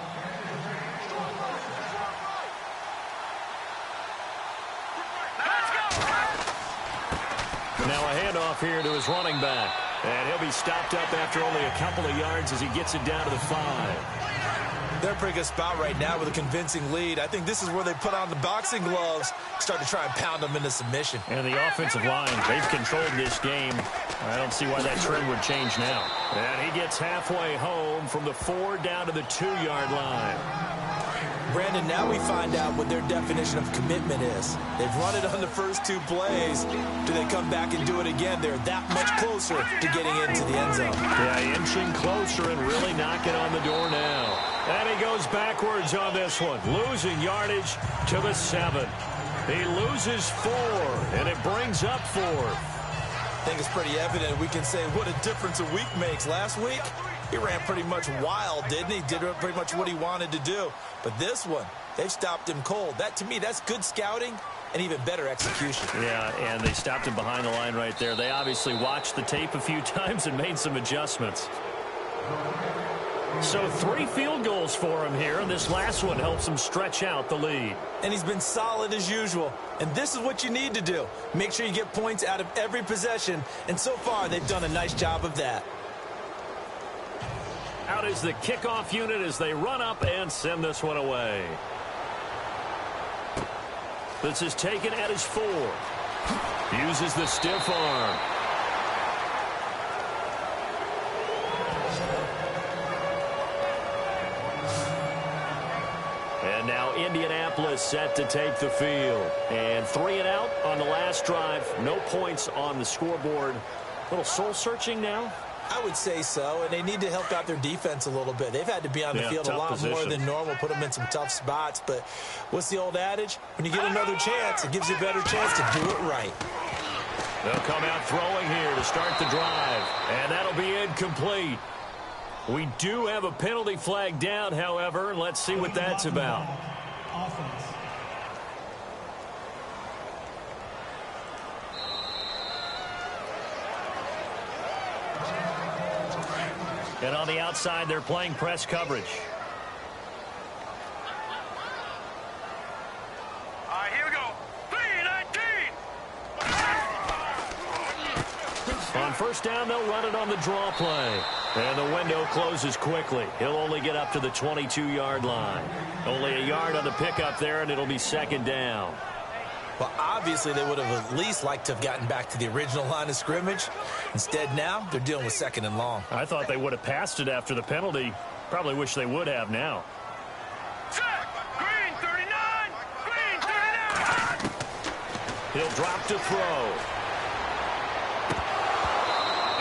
Speaker 2: Now a handoff here to his running back. And he'll be stopped up after only a couple of yards as he gets it down to the 5.
Speaker 3: They're in a pretty good spot right now with a convincing lead. I think this is where they put on the boxing gloves, start to try and pound them into submission.
Speaker 2: And the offensive line, they've controlled this game. I don't see why that trend would change now. And he gets halfway home from the 4 down to the 2-yard line.
Speaker 3: Brandon, now we find out what their definition of commitment is. They've run it on the first 2 plays. Do they come back and do it again? They're that much closer to getting into the end zone.
Speaker 2: Yeah, inching closer and really knocking on the door now. And he goes backwards on this one, losing yardage to the 7. He loses 4, and it brings up 4th.
Speaker 3: I think it's pretty evident. We can say what a difference a week makes. Last week, he ran pretty much wild, didn't he? Did pretty much what he wanted to do. But this one, they've stopped him cold. That, to me, that's good scouting and even better execution.
Speaker 2: Yeah, and they stopped him behind the line right there. They obviously watched the tape a few times and made some adjustments. So 3 field goals for him here, and this last one helps him stretch out the lead.
Speaker 3: And he's been solid as usual. And this is what you need to do. Make sure you get points out of every possession. And so far, they've done a nice job of that.
Speaker 2: Out is the kickoff unit as they run up and send this one away. This is taken at his 4. Uses the stiff arm. And now Indianapolis set to take the field. And 3 and out on the last drive. No points on the scoreboard. A little soul-searching now.
Speaker 3: I would say so, and they need to help out their defense a little bit. They've had to be on the field a lot more than normal, put them in some tough spots. But what's the old adage? When you get another chance, it gives you a better chance to do it right.
Speaker 2: They'll come out throwing here to start the drive, and that'll be incomplete. We do have a penalty flag down, however, and let's see what that's about.
Speaker 4: Offense.
Speaker 2: And on the outside, they're playing press coverage.
Speaker 5: All right, here we go. 3-19.
Speaker 2: On first down, they'll run it on the draw play. And the window closes quickly. He'll only get up to the 22-yard line. Only a yard on the pickup there, and it'll be second down.
Speaker 3: Well, obviously, they would have at least liked to have gotten back to the original line of scrimmage. Instead, now, they're dealing with second and long.
Speaker 2: I thought they would have passed it after the penalty. Probably wish they would have now.
Speaker 5: Set. Green 39. Green 39.
Speaker 2: He'll drop to throw.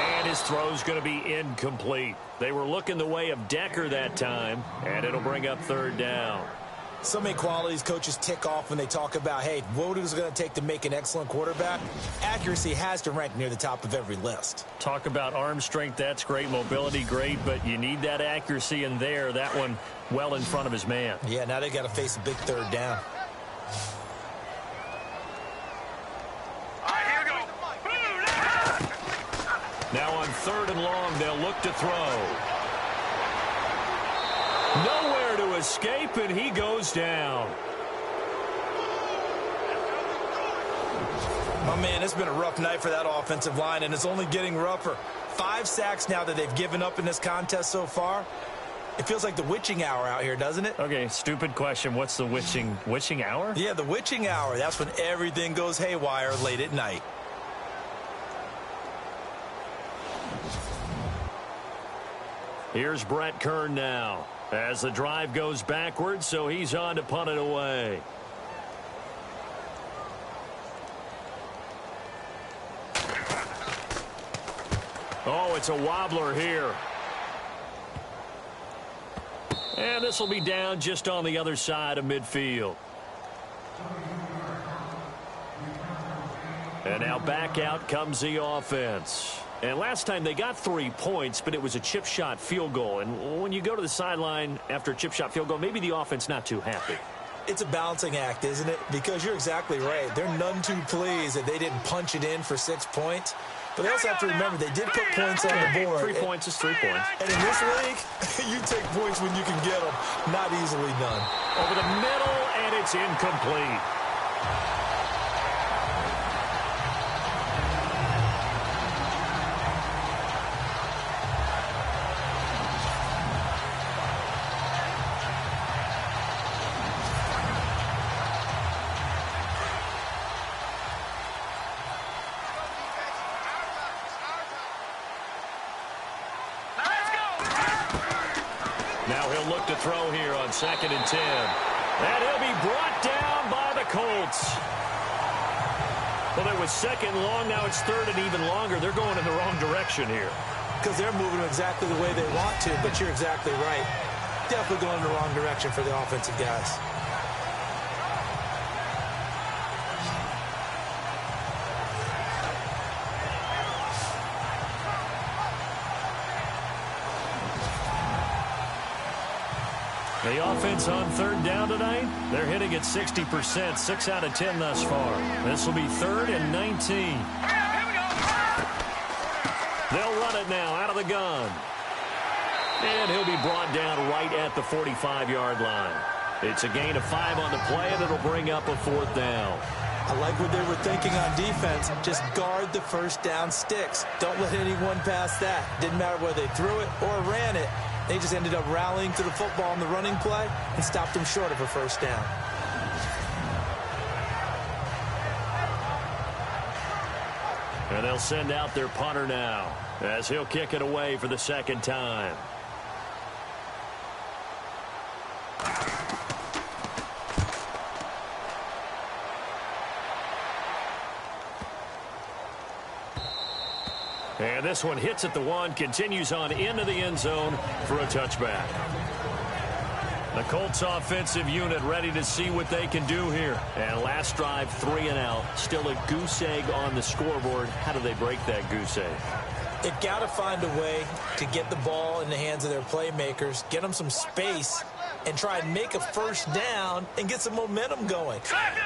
Speaker 2: And his throw's going to be incomplete. They were looking the way of Decker that time, and it'll bring up third down.
Speaker 3: So many qualities coaches tick off when they talk about, hey, what is it going to take to make an excellent quarterback? Accuracy has to rank near the top of every list.
Speaker 2: Talk about arm strength, that's great. Mobility, great, but you need that accuracy in there. That one well in front of his man.
Speaker 3: Yeah, now they got to face a big third down.
Speaker 5: All right, here we go.
Speaker 2: Now on third and long, they'll look to throw. Nowhere to escape, and he goes down.
Speaker 3: Oh, man, it's been a rough night for that offensive line, and it's only getting rougher. 5 sacks now that they've given up in this contest so far. It feels like the witching hour out here, doesn't it?
Speaker 2: Okay, stupid question. What's the witching hour?
Speaker 3: Yeah, the witching hour. That's when everything goes haywire late at night.
Speaker 2: Here's Brett Kern now. As the drive goes backwards, so he's on to punt it away. Oh, it's a wobbler here. And this will be down just on the other side of midfield. And now back out comes the offense. And last time they got 3 points, but it was a chip shot field goal. And when you go to the sideline after a chip shot field goal, maybe the offense not too happy.
Speaker 3: It's a balancing act, isn't it? Because you're exactly right. They're none too pleased that they didn't punch it in for 6 points. But they also have to remember they did put points on the board.
Speaker 2: 3 points is 3 points.
Speaker 3: And in this league, you take points when you can get them. Not easily done.
Speaker 2: Over the middle, and it's incomplete. Now he'll look to throw here on 2nd and 10. And he'll be brought down by the Colts. Well, it was 2nd long. Now it's 3rd and even longer. They're going in the wrong direction here.
Speaker 3: Because they're moving exactly the way they want to, but you're exactly right. Definitely going in the wrong direction for the offensive guys.
Speaker 2: The offense on 3rd down tonight, they're hitting at 60%, 6 out of 10 thus far. This will be 3rd and 19. They'll run it now out of the gun. And he'll be brought down right at the 45-yard line. It's a gain of 5 on the play, and it'll bring up a 4th down.
Speaker 3: I like what they were thinking on defense. Just guard the first down sticks. Don't let anyone pass that. Didn't matter whether they threw it or ran it. They just ended up rallying to the football on the running play and stopped them short of a first down.
Speaker 2: And they'll send out their punter now as he'll kick it away for the 2nd time. And this one hits at the 1, continues on into the end zone for a touchback. The Colts offensive unit ready to see what they can do here. And last drive, 3 and out. Still a goose egg on the scoreboard. How do they break that goose egg?
Speaker 3: They've got to find a way to get the ball in the hands of their playmakers, get them some space, and try and make a first down and get some momentum going.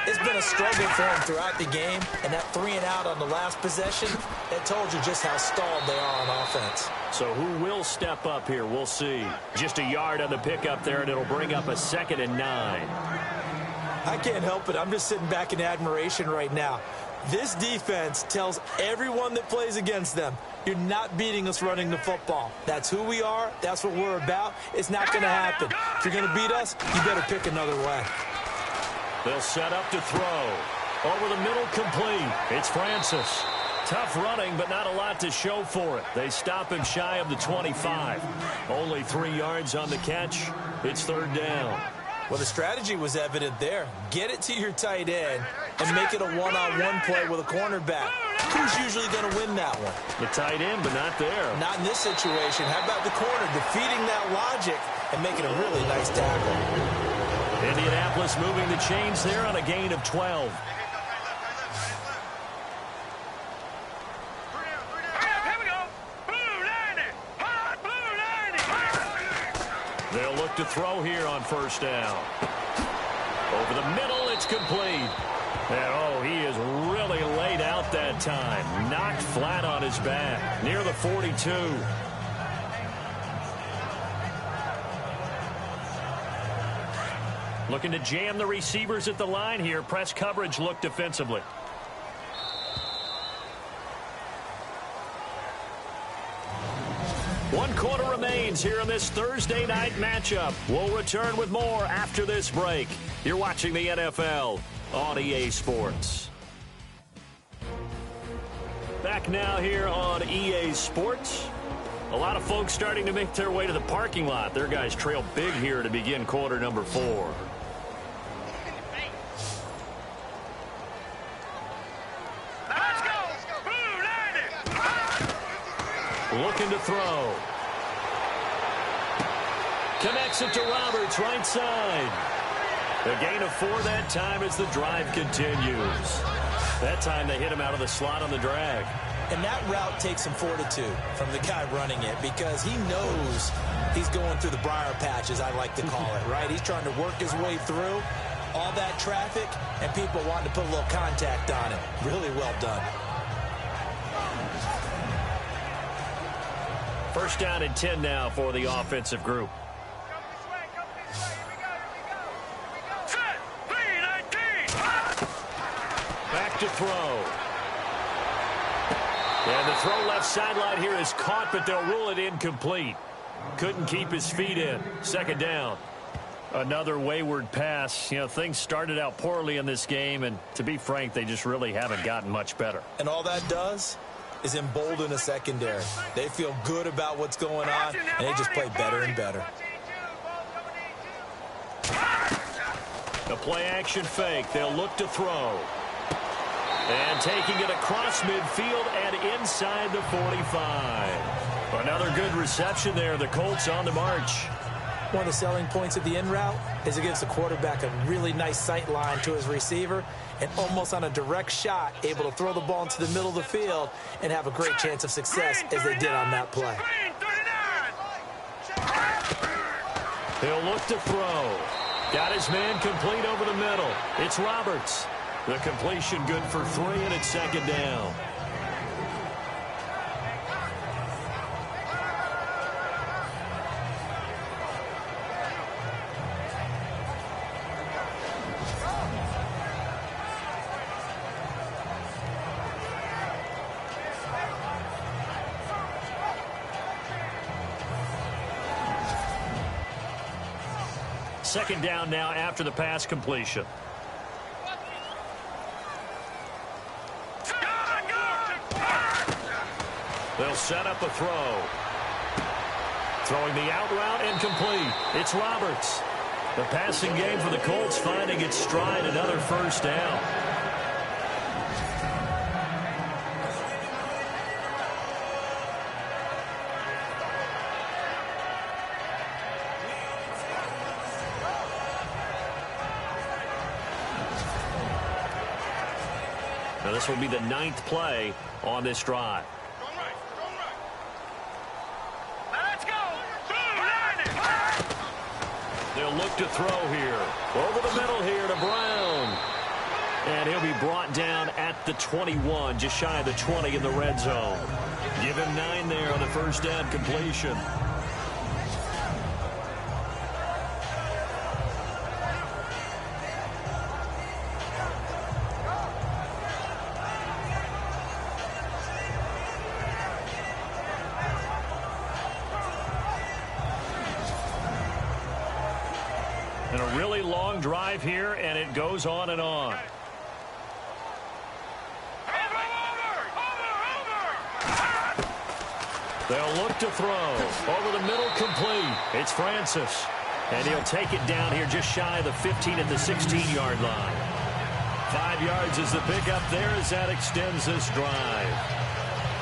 Speaker 3: It's been a struggle for him throughout the game, and that 3-and-out on the last possession, that told you just how stalled they are on offense.
Speaker 2: So who will step up here? We'll see. Just a yard on the pickup there, and it'll bring up a 2nd and 9.
Speaker 3: I can't help it. I'm just sitting back in admiration right now. This defense tells everyone that plays against them, you're not beating us running the football. That's who we are. That's what we're about. It's not going to happen. If you're going to beat us, you better pick another way.
Speaker 2: They'll set up to throw. Over the middle, complete. It's Francis. Tough running, but not a lot to show for it. They stop him shy of the 25. Only 3 yards on the catch. It's 3rd down.
Speaker 3: Well, the strategy was evident there. Get it to your tight end and make it a one-on-one play with a cornerback. Who's usually going to win that one?
Speaker 2: The tight end, but not there.
Speaker 3: Not in this situation. How about the corner defeating that logic and making a really nice tackle?
Speaker 2: Indianapolis moving the chains there on a gain of 12. They'll look to throw here on 1st down. Over the middle, it's complete. And, oh, he is really laid out that time. Knocked flat on his back, near the 42. Looking to jam the receivers at the line here. Press coverage look defensively. One quarter remains here in this Thursday night matchup. We'll return with more after this break. You're watching the NFL on EA Sports. Back now here on EA Sports. A lot of folks starting to make their way to the parking lot. Their guys trail big here to begin quarter number 4. Looking to throw. Connects it to Roberts, right side. A gain of 4 that time as the drive continues. That time they hit him out of the slot on the drag.
Speaker 3: And that route takes some fortitude from the guy running it because he knows he's going through the briar patch, as I like to call it, right? He's trying to work his way through all that traffic and people wanting to put a little contact on it. Really well done.
Speaker 2: 1st down and 10 now for the offensive group. Back to throw. And the throw left sideline here is caught, but they'll rule it incomplete. Couldn't keep his feet in. 2nd down. Another wayward pass. You know, things started out poorly in this game, and to be frank, they just really haven't gotten much better.
Speaker 3: And all that does is embolden a secondary. They feel good about what's going on, and they just play better and better.
Speaker 2: A play-action fake. They'll look to throw. And taking it across midfield and inside the 45. Another good reception there. The Colts on the march.
Speaker 3: One of the selling points of the in route is it gives the quarterback a really nice sight line to his receiver and almost on a direct shot able to throw the ball into the middle of the field and have a great chance of success as they did on that play.
Speaker 2: He'll look to throw. Got his man complete over the middle. It's Roberts. The completion good for 3, and it's 2nd down. Second down now after the pass completion. They'll set up a throw. Throwing the out route and complete. It's Roberts. The passing game for the Colts finding its stride. Another 1st down. Now this will be the 9th play on this drive. They'll look to throw here. Over the middle here to Brown. And he'll be brought down at the 21, just shy of the 20 in the red zone. Give him 9 there on the first down completion. And a really long drive here, and it goes on and on. They'll look to throw. Over the middle, complete. It's Francis. And he'll take it down here just shy of the 15 at the 16-yard line. 5 yards is the pickup there as that extends this drive.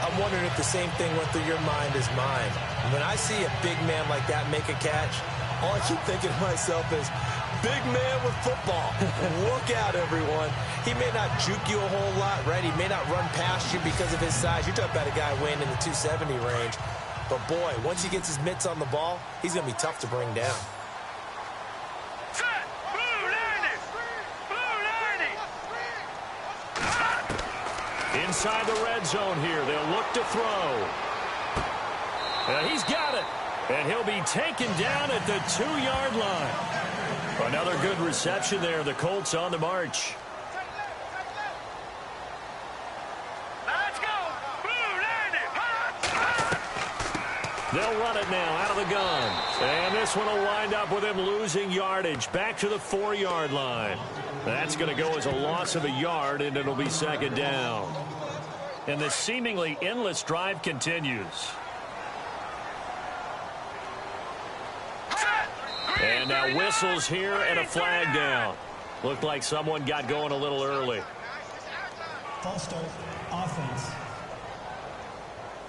Speaker 3: I'm wondering if the same thing went through your mind as mine. When I see a big man like that make a catch, all I keep thinking to myself is, big man with football. Look out, everyone. He may not juke you a whole lot, right? He may not run past you because of his size. You're talking about a guy weighing in the 270 range. But, boy, once he gets his mitts on the ball, he's going to be tough to bring down.
Speaker 5: Set! Blue 90! Blue 90!
Speaker 2: Inside the red zone here. They'll look to throw. He's got it. And he'll be taken down at the 2-yard line. Another good reception there. The Colts on the march.
Speaker 5: Let's go! Blue 90!
Speaker 2: They'll run it now out of the gun. And this one will wind up with him losing yardage. Back to the 4-yard line. That's going to go as a loss of a yard, and it'll be second down. And the seemingly endless drive continues. And now whistles here and a flag down. Looked like someone got going a little early.
Speaker 4: False start, offense.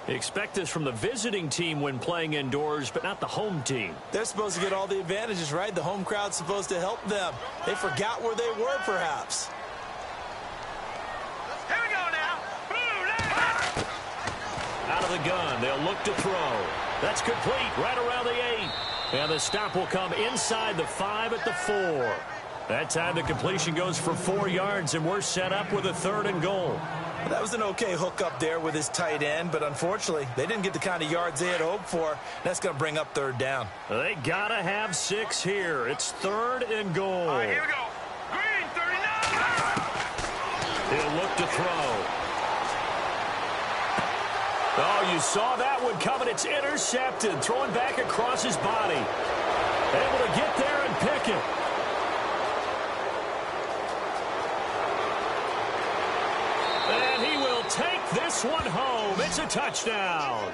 Speaker 2: Expect this from the visiting team when playing indoors, but not the home team.
Speaker 3: They're supposed to get all the advantages, right? The home crowd's supposed to help them. They forgot where they were, perhaps.
Speaker 5: Here we go now! Blue 90!
Speaker 2: Out of the gun, they'll look to throw. That's complete right around the 8. And the stop will come inside the 5 at the 4. That time the completion goes for 4 yards, and we're set up with a 3rd and goal.
Speaker 3: That was an okay hook up there with his tight end, but unfortunately, they didn't get the kind of yards they had hoped for. That's going to bring up 3rd down.
Speaker 2: They got to have 6 here. It's 3rd and goal.
Speaker 5: All right, here we go. Green 39!
Speaker 2: He'll look to throw. Oh, you saw that one coming. It's intercepted. Throwing back across his body. Able to get there and pick it. And he will take this one home. It's a touchdown.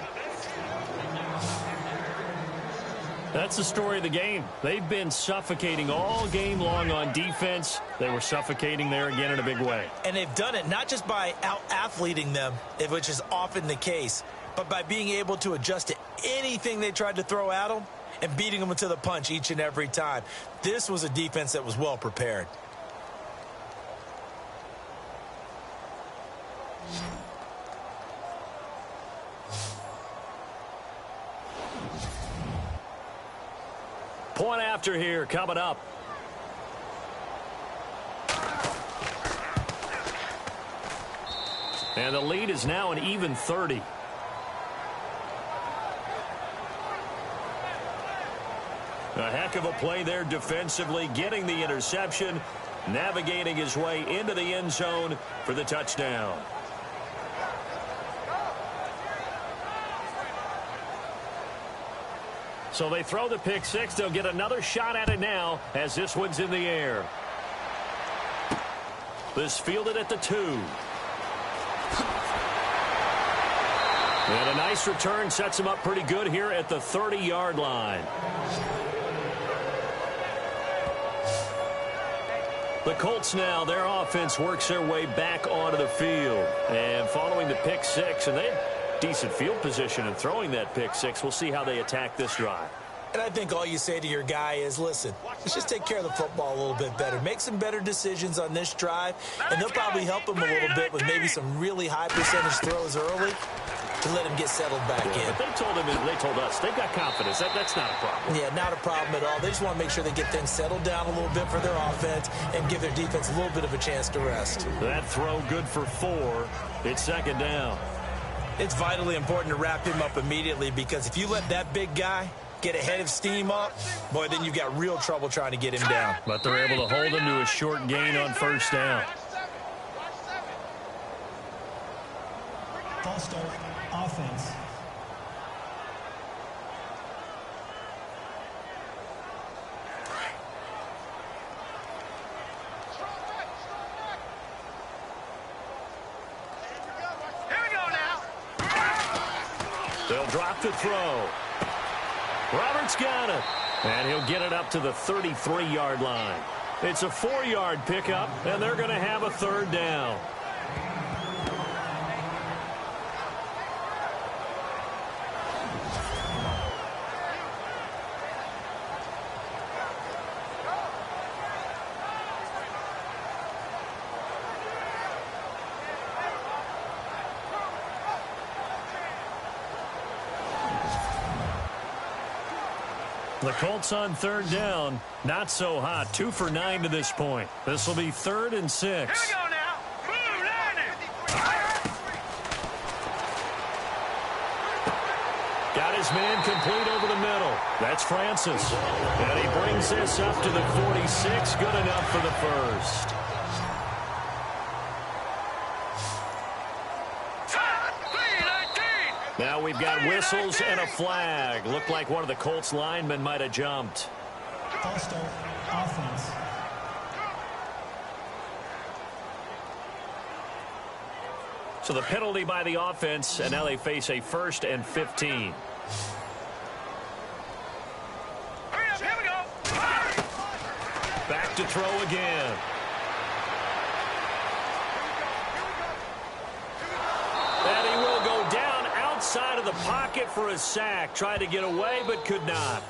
Speaker 2: That's the story of the game. They've been suffocating all game long on defense. They were suffocating there again in a big way.
Speaker 3: And they've done it not just by out-athleting them, which is often the case, but by being able to adjust to anything they tried to throw at them and beating them to the punch each and every time. This was a defense that was well prepared.
Speaker 2: Point after here coming up. And the lead is now an even 30. A heck of a play there defensively, getting the interception, navigating his way into the end zone for the touchdown. So they throw the pick six. They'll get another shot at it now as this one's in the air. This fielded at the 2. And a nice return sets him up pretty good here at the 30-yard line. The Colts now, their offense works their way back onto the field. And following the pick six, and they have decent field position in throwing that pick six. We'll see how they attack this drive.
Speaker 3: And I think all you say to your guy is, listen, let's just take care of the football a little bit better. Make some better decisions on this drive, and they'll probably help him a little bit with maybe some really high percentage throws early. to let him get settled back in.
Speaker 2: But they told us they've got confidence. That's not a problem.
Speaker 3: Yeah, not a problem at all. They just want to make sure they get things settled down a little bit for their offense and give their defense a little bit of a chance to rest.
Speaker 2: That throw good for 4. It's second down.
Speaker 3: It's vitally important to wrap him up immediately, because if you let that big guy get a head of steam up, boy, then you've got real trouble trying to get him down.
Speaker 2: But they're able to hold him to a short gain on first down.
Speaker 4: False start, offense.
Speaker 5: Here we go now.
Speaker 2: They'll drop the throw. Roberts got it. And he'll get it up to the 33-yard line. It's a 4-yard pickup, and they're going to have a third down. The Colts on third down. Not so hot. 2 for 9 to this point. This will be 3rd and 6.
Speaker 5: Here we go now. Boom, landing.
Speaker 2: Got his man complete over the middle. That's Francis. And he brings this up to the 46. Good enough for the first. Now we've got whistles and a flag. Looked like one of the Colts linemen might have jumped.
Speaker 4: False start, offense.
Speaker 2: So the penalty by the offense, and now they face a 1st and 15.
Speaker 5: Hurry up, here we go.
Speaker 2: Back to throw again. And he will go down outside of the pocket for a sack. Tried to get away, but could not.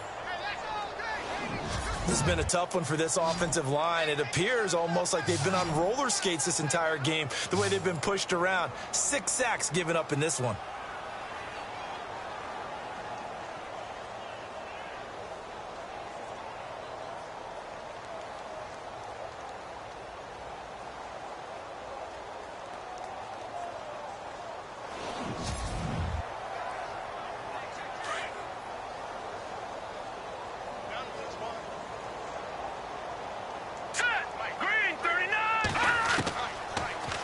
Speaker 3: This has been a tough one for this offensive line. It appears almost like they've been on roller skates this entire game, the way they've been pushed around. 6 sacks given up in this one.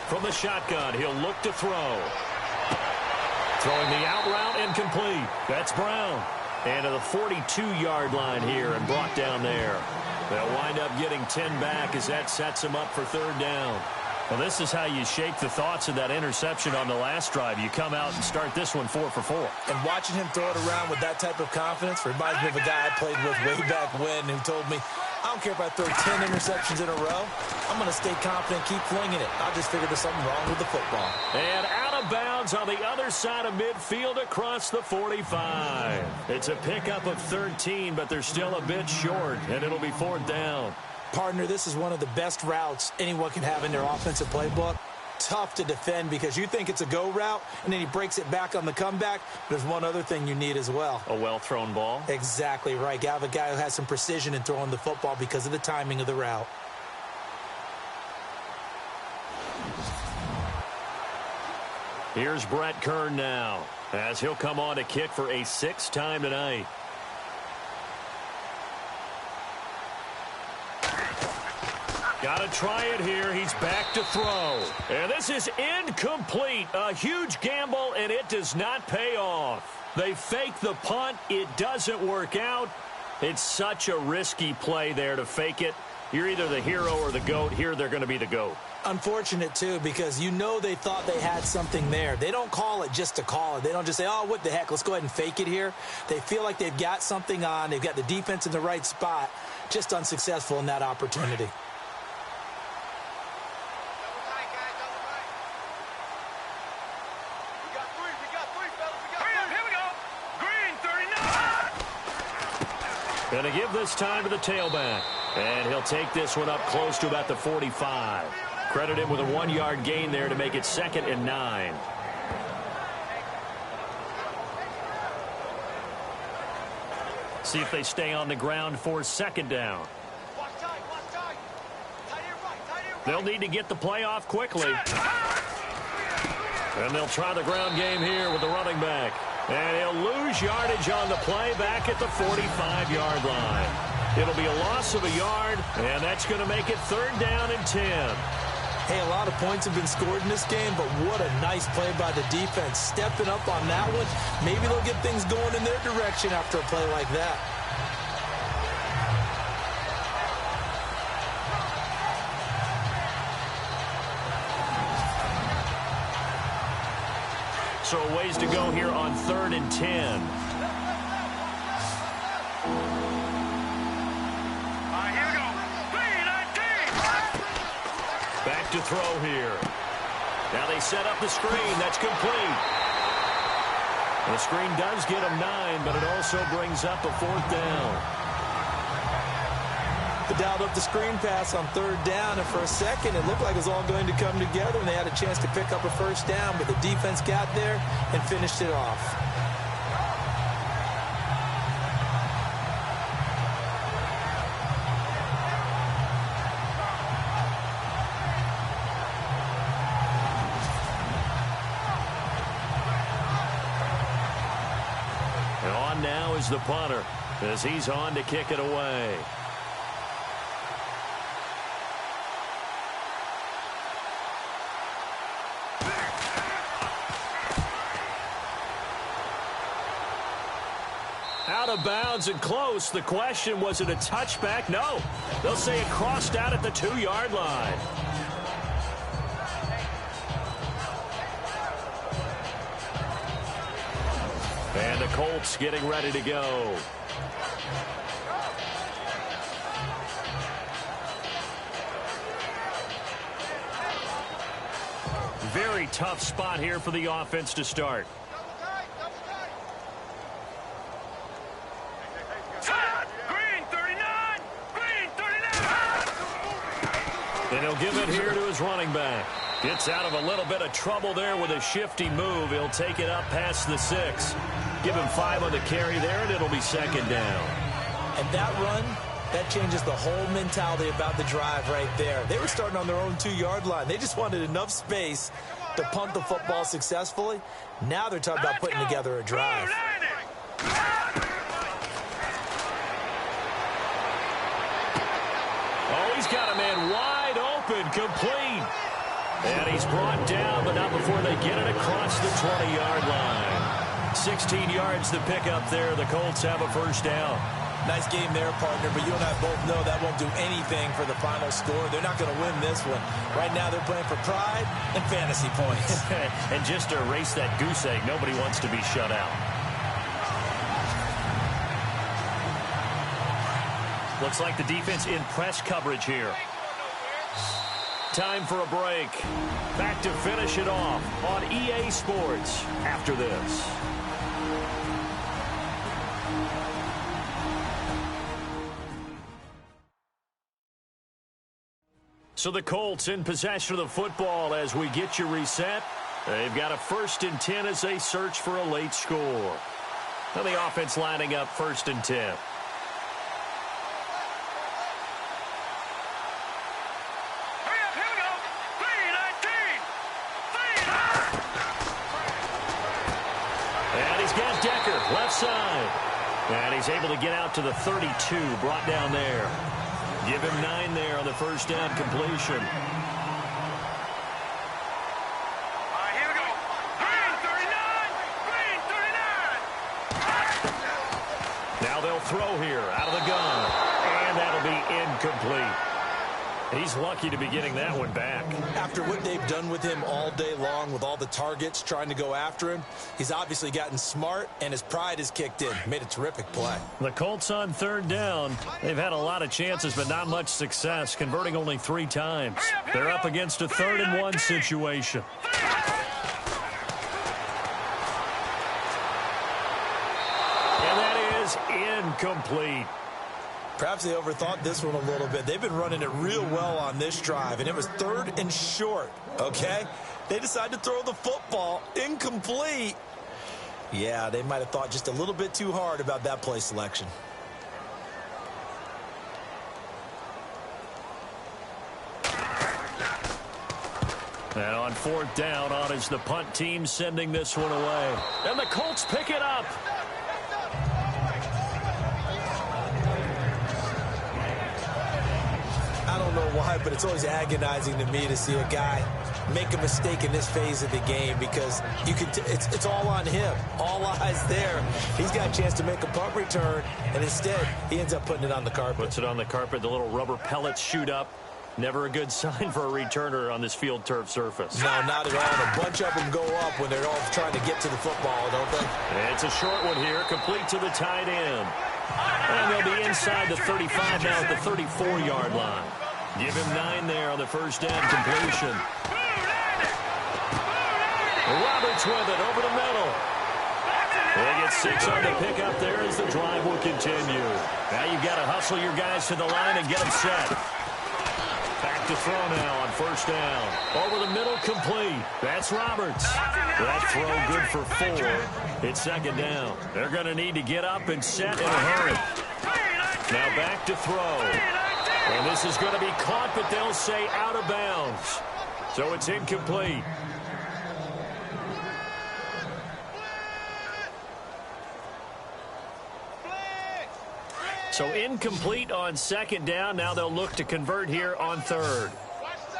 Speaker 2: From the shotgun, he'll look to throw. Throwing the out route incomplete. That's Brown. And to the 42-yard line here and brought down there. They'll wind up getting 10 back as that sets them up for third down. Well, this is how you shake the thoughts of that interception on the last drive. You come out and start this one 4 for 4.
Speaker 3: And watching him throw it around with that type of confidence reminds me of a guy I played with way back when who told me, I don't care if I throw 10 interceptions in a row. I'm going to stay confident, keep flinging it. I just figured there's something wrong with the football.
Speaker 2: And out of bounds on the other side of midfield across the 45. It's a pickup of 13, but they're still a bit short, and it'll be 4th down.
Speaker 3: Partner, this is one of the best routes anyone can have in their offensive playbook. Tough to defend because you think it's a go route, and then he breaks it back on the comeback. There's one other thing you need as well.
Speaker 2: A well-thrown ball?
Speaker 3: Exactly right. You have a guy who has some precision in throwing the football because of the timing of the route.
Speaker 2: Here's Brett Kern now, as he'll come on to kick for a 6th time tonight. Got to try it here. He's back to throw. And this is incomplete. A huge gamble, and it does not pay off. They fake the punt. It doesn't work out. It's such a risky play there to fake it. You're either the hero or the GOAT. Here they're going to be the GOAT.
Speaker 3: Unfortunate, too, because you know they thought they had something there. They don't call it just to call it. They don't just say, oh, what the heck, let's go ahead and fake it here. They feel like they've got something on. They've got the defense in the right spot. Just unsuccessful in that opportunity.
Speaker 2: Going to give this time to the tailback. And he'll take this one up close to about the 45. Credit him with a 1-yard gain there to make it 2nd and 9. See if they stay on the ground for second down. They'll need to get the play off quickly. And they'll try the ground game here with the running back. And he'll lose yardage on the play back at the 45-yard line. It'll be a loss of a yard, and that's going to make it 3rd down and 10.
Speaker 3: Hey, a lot of points have been scored in this game, but what a nice play by the defense. Stepping up on that one, maybe they'll get things going in their direction after a play like that.
Speaker 2: So a ways to go here on 3rd and 10. Back to throw here. Now they set up the screen. That's complete. The screen does get him 9, but it also brings up a 4th down.
Speaker 3: They dialed up the screen pass on 3rd down, and for a second it looked like it was all going to come together, and they had a chance to pick up a 1st down, but the defense got there and finished it off.
Speaker 2: And on now is the punter as he's on to kick it away. Out of bounds and close. The question, was it a touchback? No. They'll say it crossed out at the 2-yard line. And the Colts getting ready to go. Very tough spot here for the offense to start. And he'll give it here to his running back. Gets out of a little bit of trouble there with a shifty move. He'll take it up past the 6. Give him 5 on the carry there, and it'll be 2nd down.
Speaker 3: And that run, that changes the whole mentality about the drive right there. They were starting on their own 2-yard line. They just wanted enough space to punt the football successfully. Now they're talking about putting together a drive.
Speaker 2: Oh, he's got a man wide open, complete. And he's brought down, but not before they get it across the 20-yard line. 16 yards to pick up there. The Colts have a 1st down.
Speaker 3: Nice game there, partner, but you and I both know that won't do anything for the final score. They're not going to win this one. Right now they're playing for pride and fantasy points.
Speaker 2: And just to erase that goose egg, nobody wants to be shut out. Looks like the defense in press coverage here. Time for a break. Back to finish it off on EA Sports after this. So the Colts in possession of the football as we get you reset. They've got a 1st and 10 as they search for a late score. Now the offense lining up 1st and 10. Left side. And he's able to get out to the 32, brought down there. Give him 9 there on the 1st down completion.
Speaker 5: Here we go. Green 39. Green 39.
Speaker 2: Now they'll throw here out of the gun. And that'll be incomplete. He's lucky to be getting that one back.
Speaker 3: After what they've done with him all day long with all the targets trying to go after him, he's obviously gotten smart and his pride has kicked in. Made a terrific play.
Speaker 2: The Colts on 3rd down. They've had a lot of chances but not much success, converting only 3 times. They're up against a 3rd and 1 situation. And that is incomplete.
Speaker 3: Perhaps they overthought this one a little bit. They've been running it real well on this drive, and it was 3rd and short, okay? They decided to throw the football incomplete. Yeah, they might have thought just a little bit too hard about that play selection.
Speaker 2: And on 4th down, on is the punt team sending this one away. And the Colts pick it up.
Speaker 3: I don't know why, but it's always agonizing to me to see a guy make a mistake in this phase of the game because you can. It's all on him. All eyes there. He's got a chance to make a punt return, and instead he ends up putting it on the carpet.
Speaker 2: Puts it on the carpet. The little rubber pellets shoot up. Never a good sign for a returner on this field turf surface.
Speaker 3: No, not at all. And a bunch of them go up when they're all trying to get to the football, don't they?
Speaker 2: It's a short one here, complete to the tight end. And they'll be inside the 35 now at the 34-yard line. Give him 9 there on the first down completion. Roberts with it over the middle. They get 6 on the pickup there as the drive will continue. Now you've got to hustle your guys to the line and get them set. Back to throw now on first down. Over the middle, complete. That's Roberts. That throw good for 4. It's 2nd down. They're going to need to get up and set in a hurry. Now back to throw. And this is going to be caught, but they'll say out of bounds. So it's incomplete. So incomplete on 2nd down. Now they'll look to convert here on 3rd.
Speaker 5: Watch 7.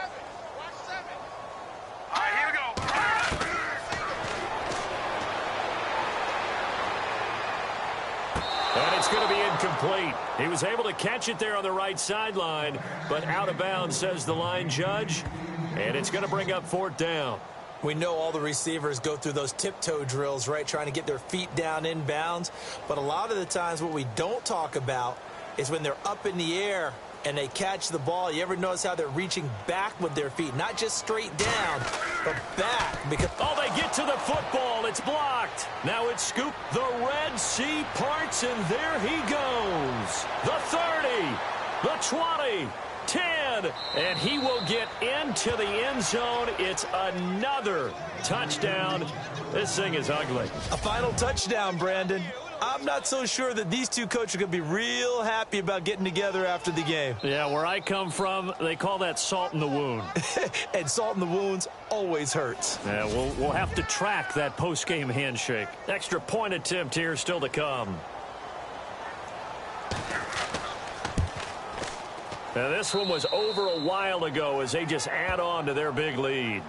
Speaker 5: All right, here we go.
Speaker 2: And it's going to be incomplete. He was able to catch it there on the right sideline, but out of bounds, says the line judge. And it's going to bring up 4th down.
Speaker 3: We know all the receivers go through those tiptoe drills, right, trying to get their feet down in bounds. But a lot of the times what we don't talk about is when they're up in the air and they catch the ball. You ever notice how they're reaching back with their feet? Not just straight down, but back. Because
Speaker 2: they get to the football. It's blocked. Now it's scooped. The Red Sea parts, and there he goes. The 30, the 20. 10, and he will get into the end zone. It's another touchdown. This thing is ugly.
Speaker 3: A final touchdown, Brandon. I'm not so sure that these two coaches are going to be real happy about getting together after the game.
Speaker 2: Yeah, where I come from, they call that salt in the wound.
Speaker 3: And salt in the wounds always hurts.
Speaker 2: Yeah, we'll have to track that post-game handshake. Extra point attempt here still to come. Now, this one was over a while ago as they just add on to their big lead.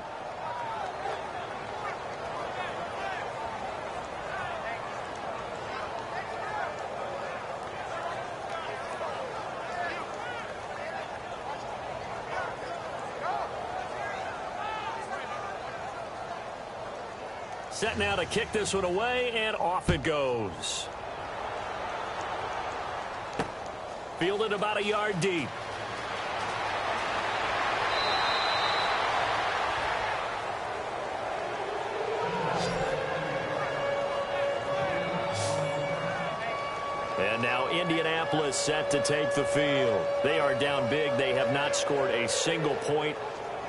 Speaker 2: Set now to kick this one away, and off it goes. Fielded about a yard deep. And now Indianapolis set to take the field. They are down big. They have not scored a single point.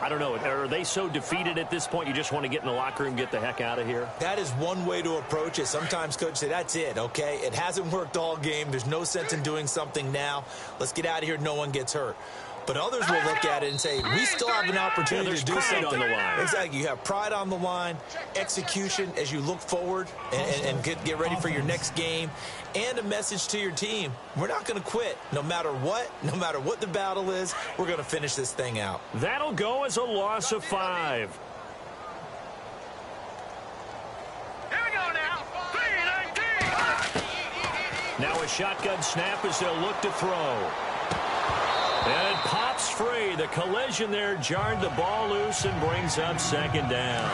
Speaker 2: I don't know. Are they so defeated at this point you just want to get in the locker room, get the heck out of here?
Speaker 3: That is one way to approach it. Sometimes coaches say, that's it, okay? It hasn't worked all game. There's no sense in doing something now. Let's get out of here. No one gets hurt. But others will look at it and say, we still have an opportunity to do something.
Speaker 2: On the line.
Speaker 3: Exactly. You have pride on the line, execution as you look forward and get ready for your next game, and a message to your team. We're not going to quit no matter what the battle is. We're going to finish this thing out.
Speaker 2: That'll go as a loss of 5.
Speaker 5: Here we go now. 3-19.
Speaker 2: Now a shotgun snap as they'll look to throw. And it pops free. The collision there jarred the ball loose and brings up 2nd down.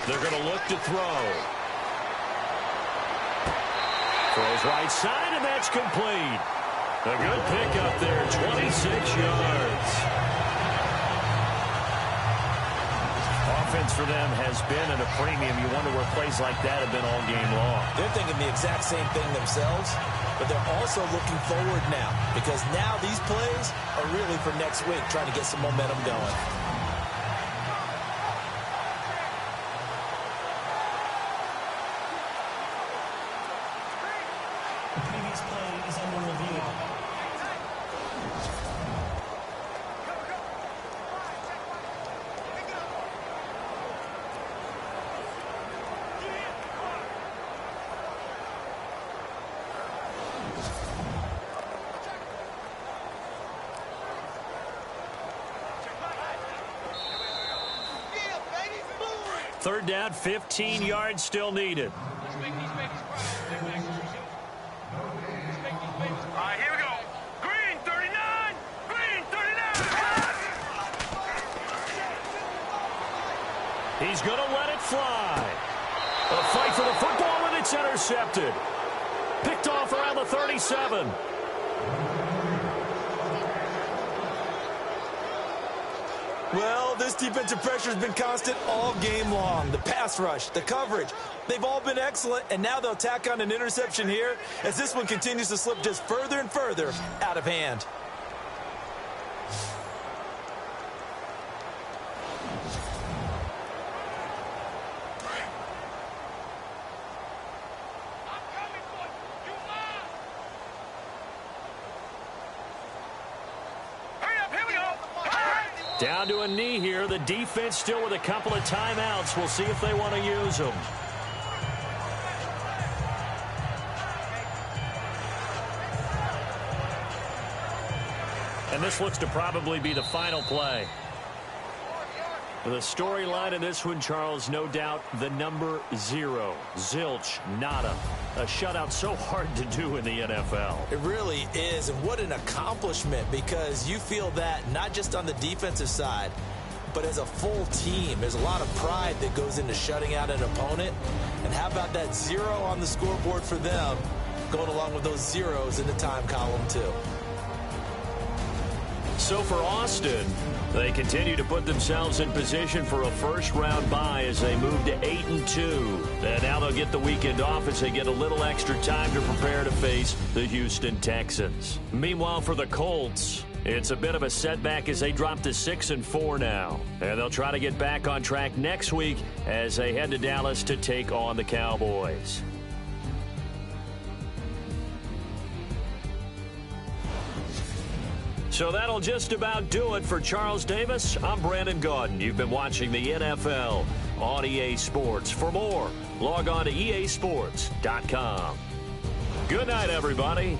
Speaker 2: They're going to look to throw. Throws right side, and that's complete. A good pickup there, 26 yards. Offense for them has been at a premium. You wonder where plays like that have been all game long.
Speaker 3: They're thinking the exact same thing themselves, but they're also looking forward now because now these plays are really for next week, trying to get some momentum going.
Speaker 4: This play is under review.
Speaker 2: Third down, 15 yards still needed.
Speaker 5: All right, here we go. Green 39. Green 39.
Speaker 2: He's going to let it fly. A fight for the football, and it's intercepted. Picked off around the 37.
Speaker 3: Well, this defensive pressure has been constant all game long. The pass rush, the coverage, they've all been excellent, and now they'll tack on an interception here as this one continues to slip just further and further out of hand.
Speaker 2: Down to a knee here. The defense still with a couple of timeouts. We'll see if they want to use them. And this looks to probably be the final play. The storyline in this one, Charles, no doubt the number 0. Zilch, nada. A shutout so hard to do in the NFL.
Speaker 3: It really is, and what an accomplishment, because you feel that not just on the defensive side, but as a full team. There's a lot of pride that goes into shutting out an opponent. And how about that 0 on the scoreboard for them, going along with those zeros in the time column too.
Speaker 2: So for Austin, they continue to put themselves in position for a first-round bye as they move to 8-2. And now they'll get the weekend off as they get a little extra time to prepare to face the Houston Texans. Meanwhile, for the Colts, it's a bit of a setback as they drop to 6-4 now. And they'll try to get back on track next week as they head to Dallas to take on the Cowboys. So that'll just about do it for Charles Davis. I'm Brandon Gaudin. You've been watching the NFL on EA Sports. For more, log on to easports.com. Good night, everybody.